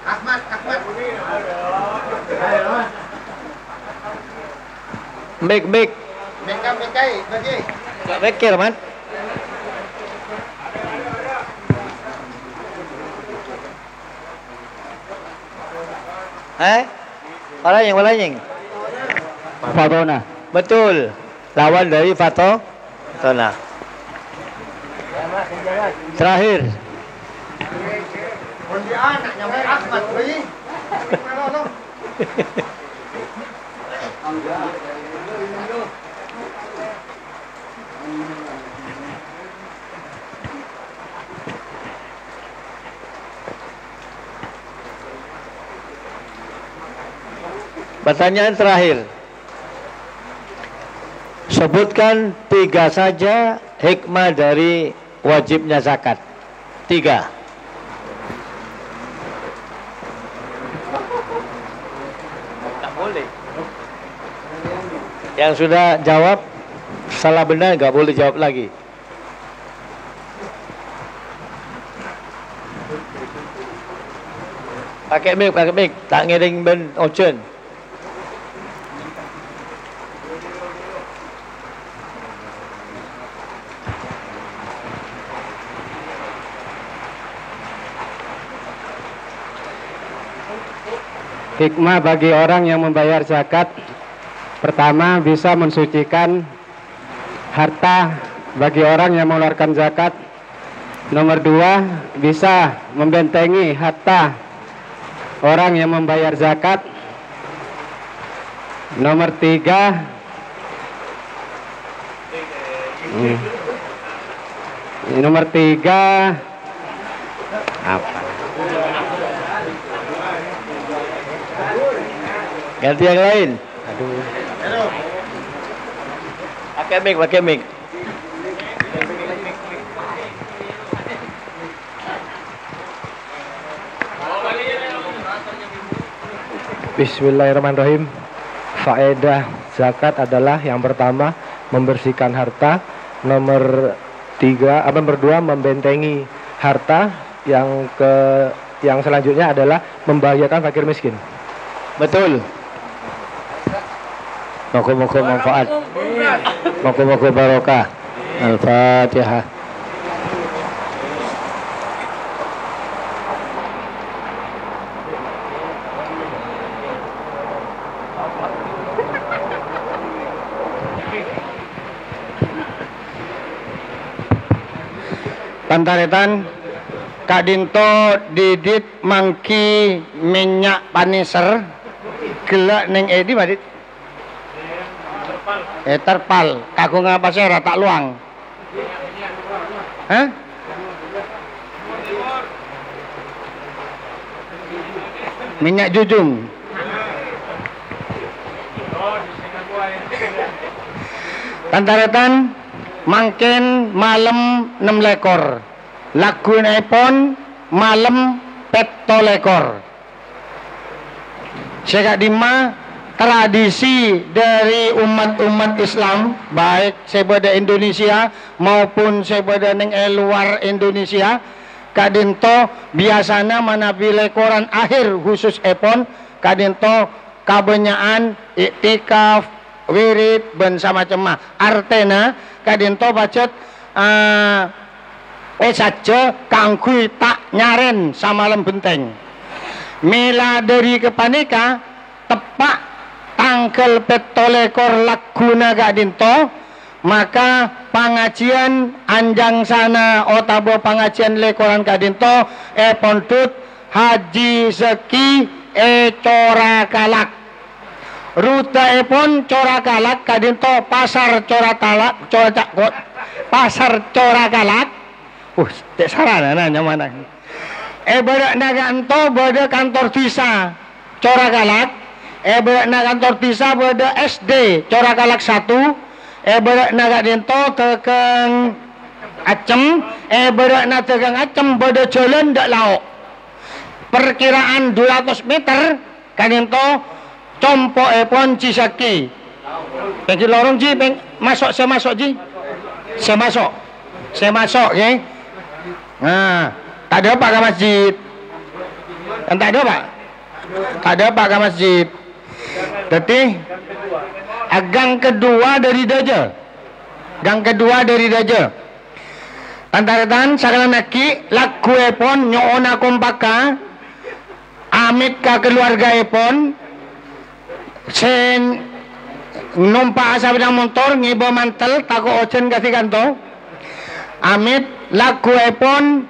Ahmad. Mik. Mekai, bagi. Mikir, Man. Walaying. Fatona. Betul. Lawan dari fatona. Terakhir. Anaknya Ahmad, bagi. Pertanyaan terakhir. Sebutkan 3 saja hikmah dari wajibnya zakat. 3. Yang sudah jawab salah benar nggak boleh jawab lagi. Pakai mic, tak ngiring ben ocen. Hikmah bagi orang yang membayar zakat, pertama bisa mensucikan harta bagi orang yang mengeluarkan zakat. Nomor dua, bisa membentengi harta orang yang membayar zakat. Nomor tiga, apa? Ganti yang lain. Pakai mic. Bismillahirrahmanirrahim. Faedah zakat adalah yang pertama membersihkan harta, nomor dua membentengi harta, yang selanjutnya adalah membahagiakan fakir miskin. Betul. Moga-moga manfaat. Moga-moga barokah. Al-Fatihah. Pantaretan Kak Dinto didit mangki minyak paniser gelak neng edi madit terpal aku ngapa sih tak luang hah minyak jujung Pantaretan mangkin malam 6 lekor lagu nepon malam 7 lekor. Saya Dima tradisi dari umat-umat Islam baik sebeda Indonesia maupun sebeda ning luar Indonesia kadinto biasanya manabi lekoran akhir khusus epon kadinto kabenyaan iktikaf wirid ben sama cemah artena kadinto bacet saja kangkui tak nyaren samalam benteng mila dari kepanika tepak tanggal 7 lekor laguna kadinto maka pengajian anjang sana otabo pengajian lekoran kadinto pondut Haji Zeki Corakalak rute pun Corakalak kadinto pasar Corakalak pasar Corakalak cek sarana nanya mana bedak naganto beda kantor visa Corakalak bedak nagantor visa beda SD Corakalak 1 bedak nagadinto tegang acem bedak na tegang acem beda jalan dak lauk perkiraan 200 meter kadinto compo pon Cisaki pengen lorong ji masuk saya masuk ji saya masuk ya nah tak ada pak ke masjid kan tak ada pak ke masjid jadi gang kedua dari daja antaratan sakala naki lagu epon nyoona kompaka amit ka keluarga epon sen numpak asa bidang motor ngibo mantel tako ocen kasih kanto amit lagu epon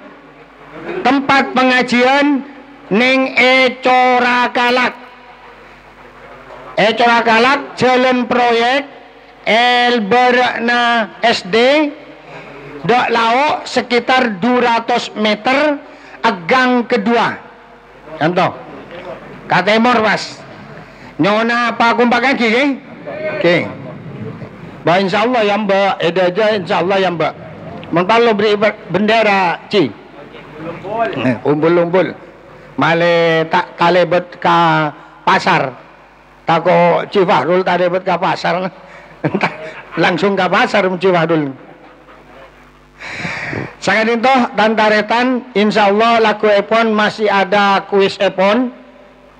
tempat pengajian ning Corakalak jalan proyek Berakna SD dok lauk sekitar 200 meter gang kedua contoh katemor pas nyona apa kumpakan ki oke bah insyaallah ya mbak aja insyaallah ya mbak mentalo beri bendera ci umbul male tak talebet ka pasar tako Cifahrul talebet ka pasar Langsung ke pasar menciwah dulu. Sangat itu dan taretan insyaallah lagu epon masih ada kuis epon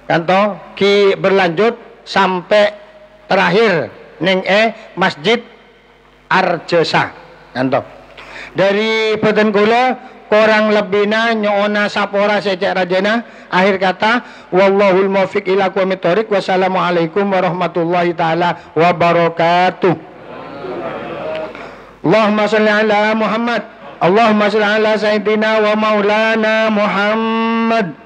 kanto ki berlanjut sampai terakhir neng Masjid Arjesa kanto dari peden kula kurang lebihna nyoona sapora secek rajana akhir kata wallahul muwaffiq ila aqwamit thoriq wassalamualaikum warahmatullahi taala wabarakatuh. Allahumma shalli ala Muhammad Allahumma shalli ala Sayyidina wa Maulana Muhammad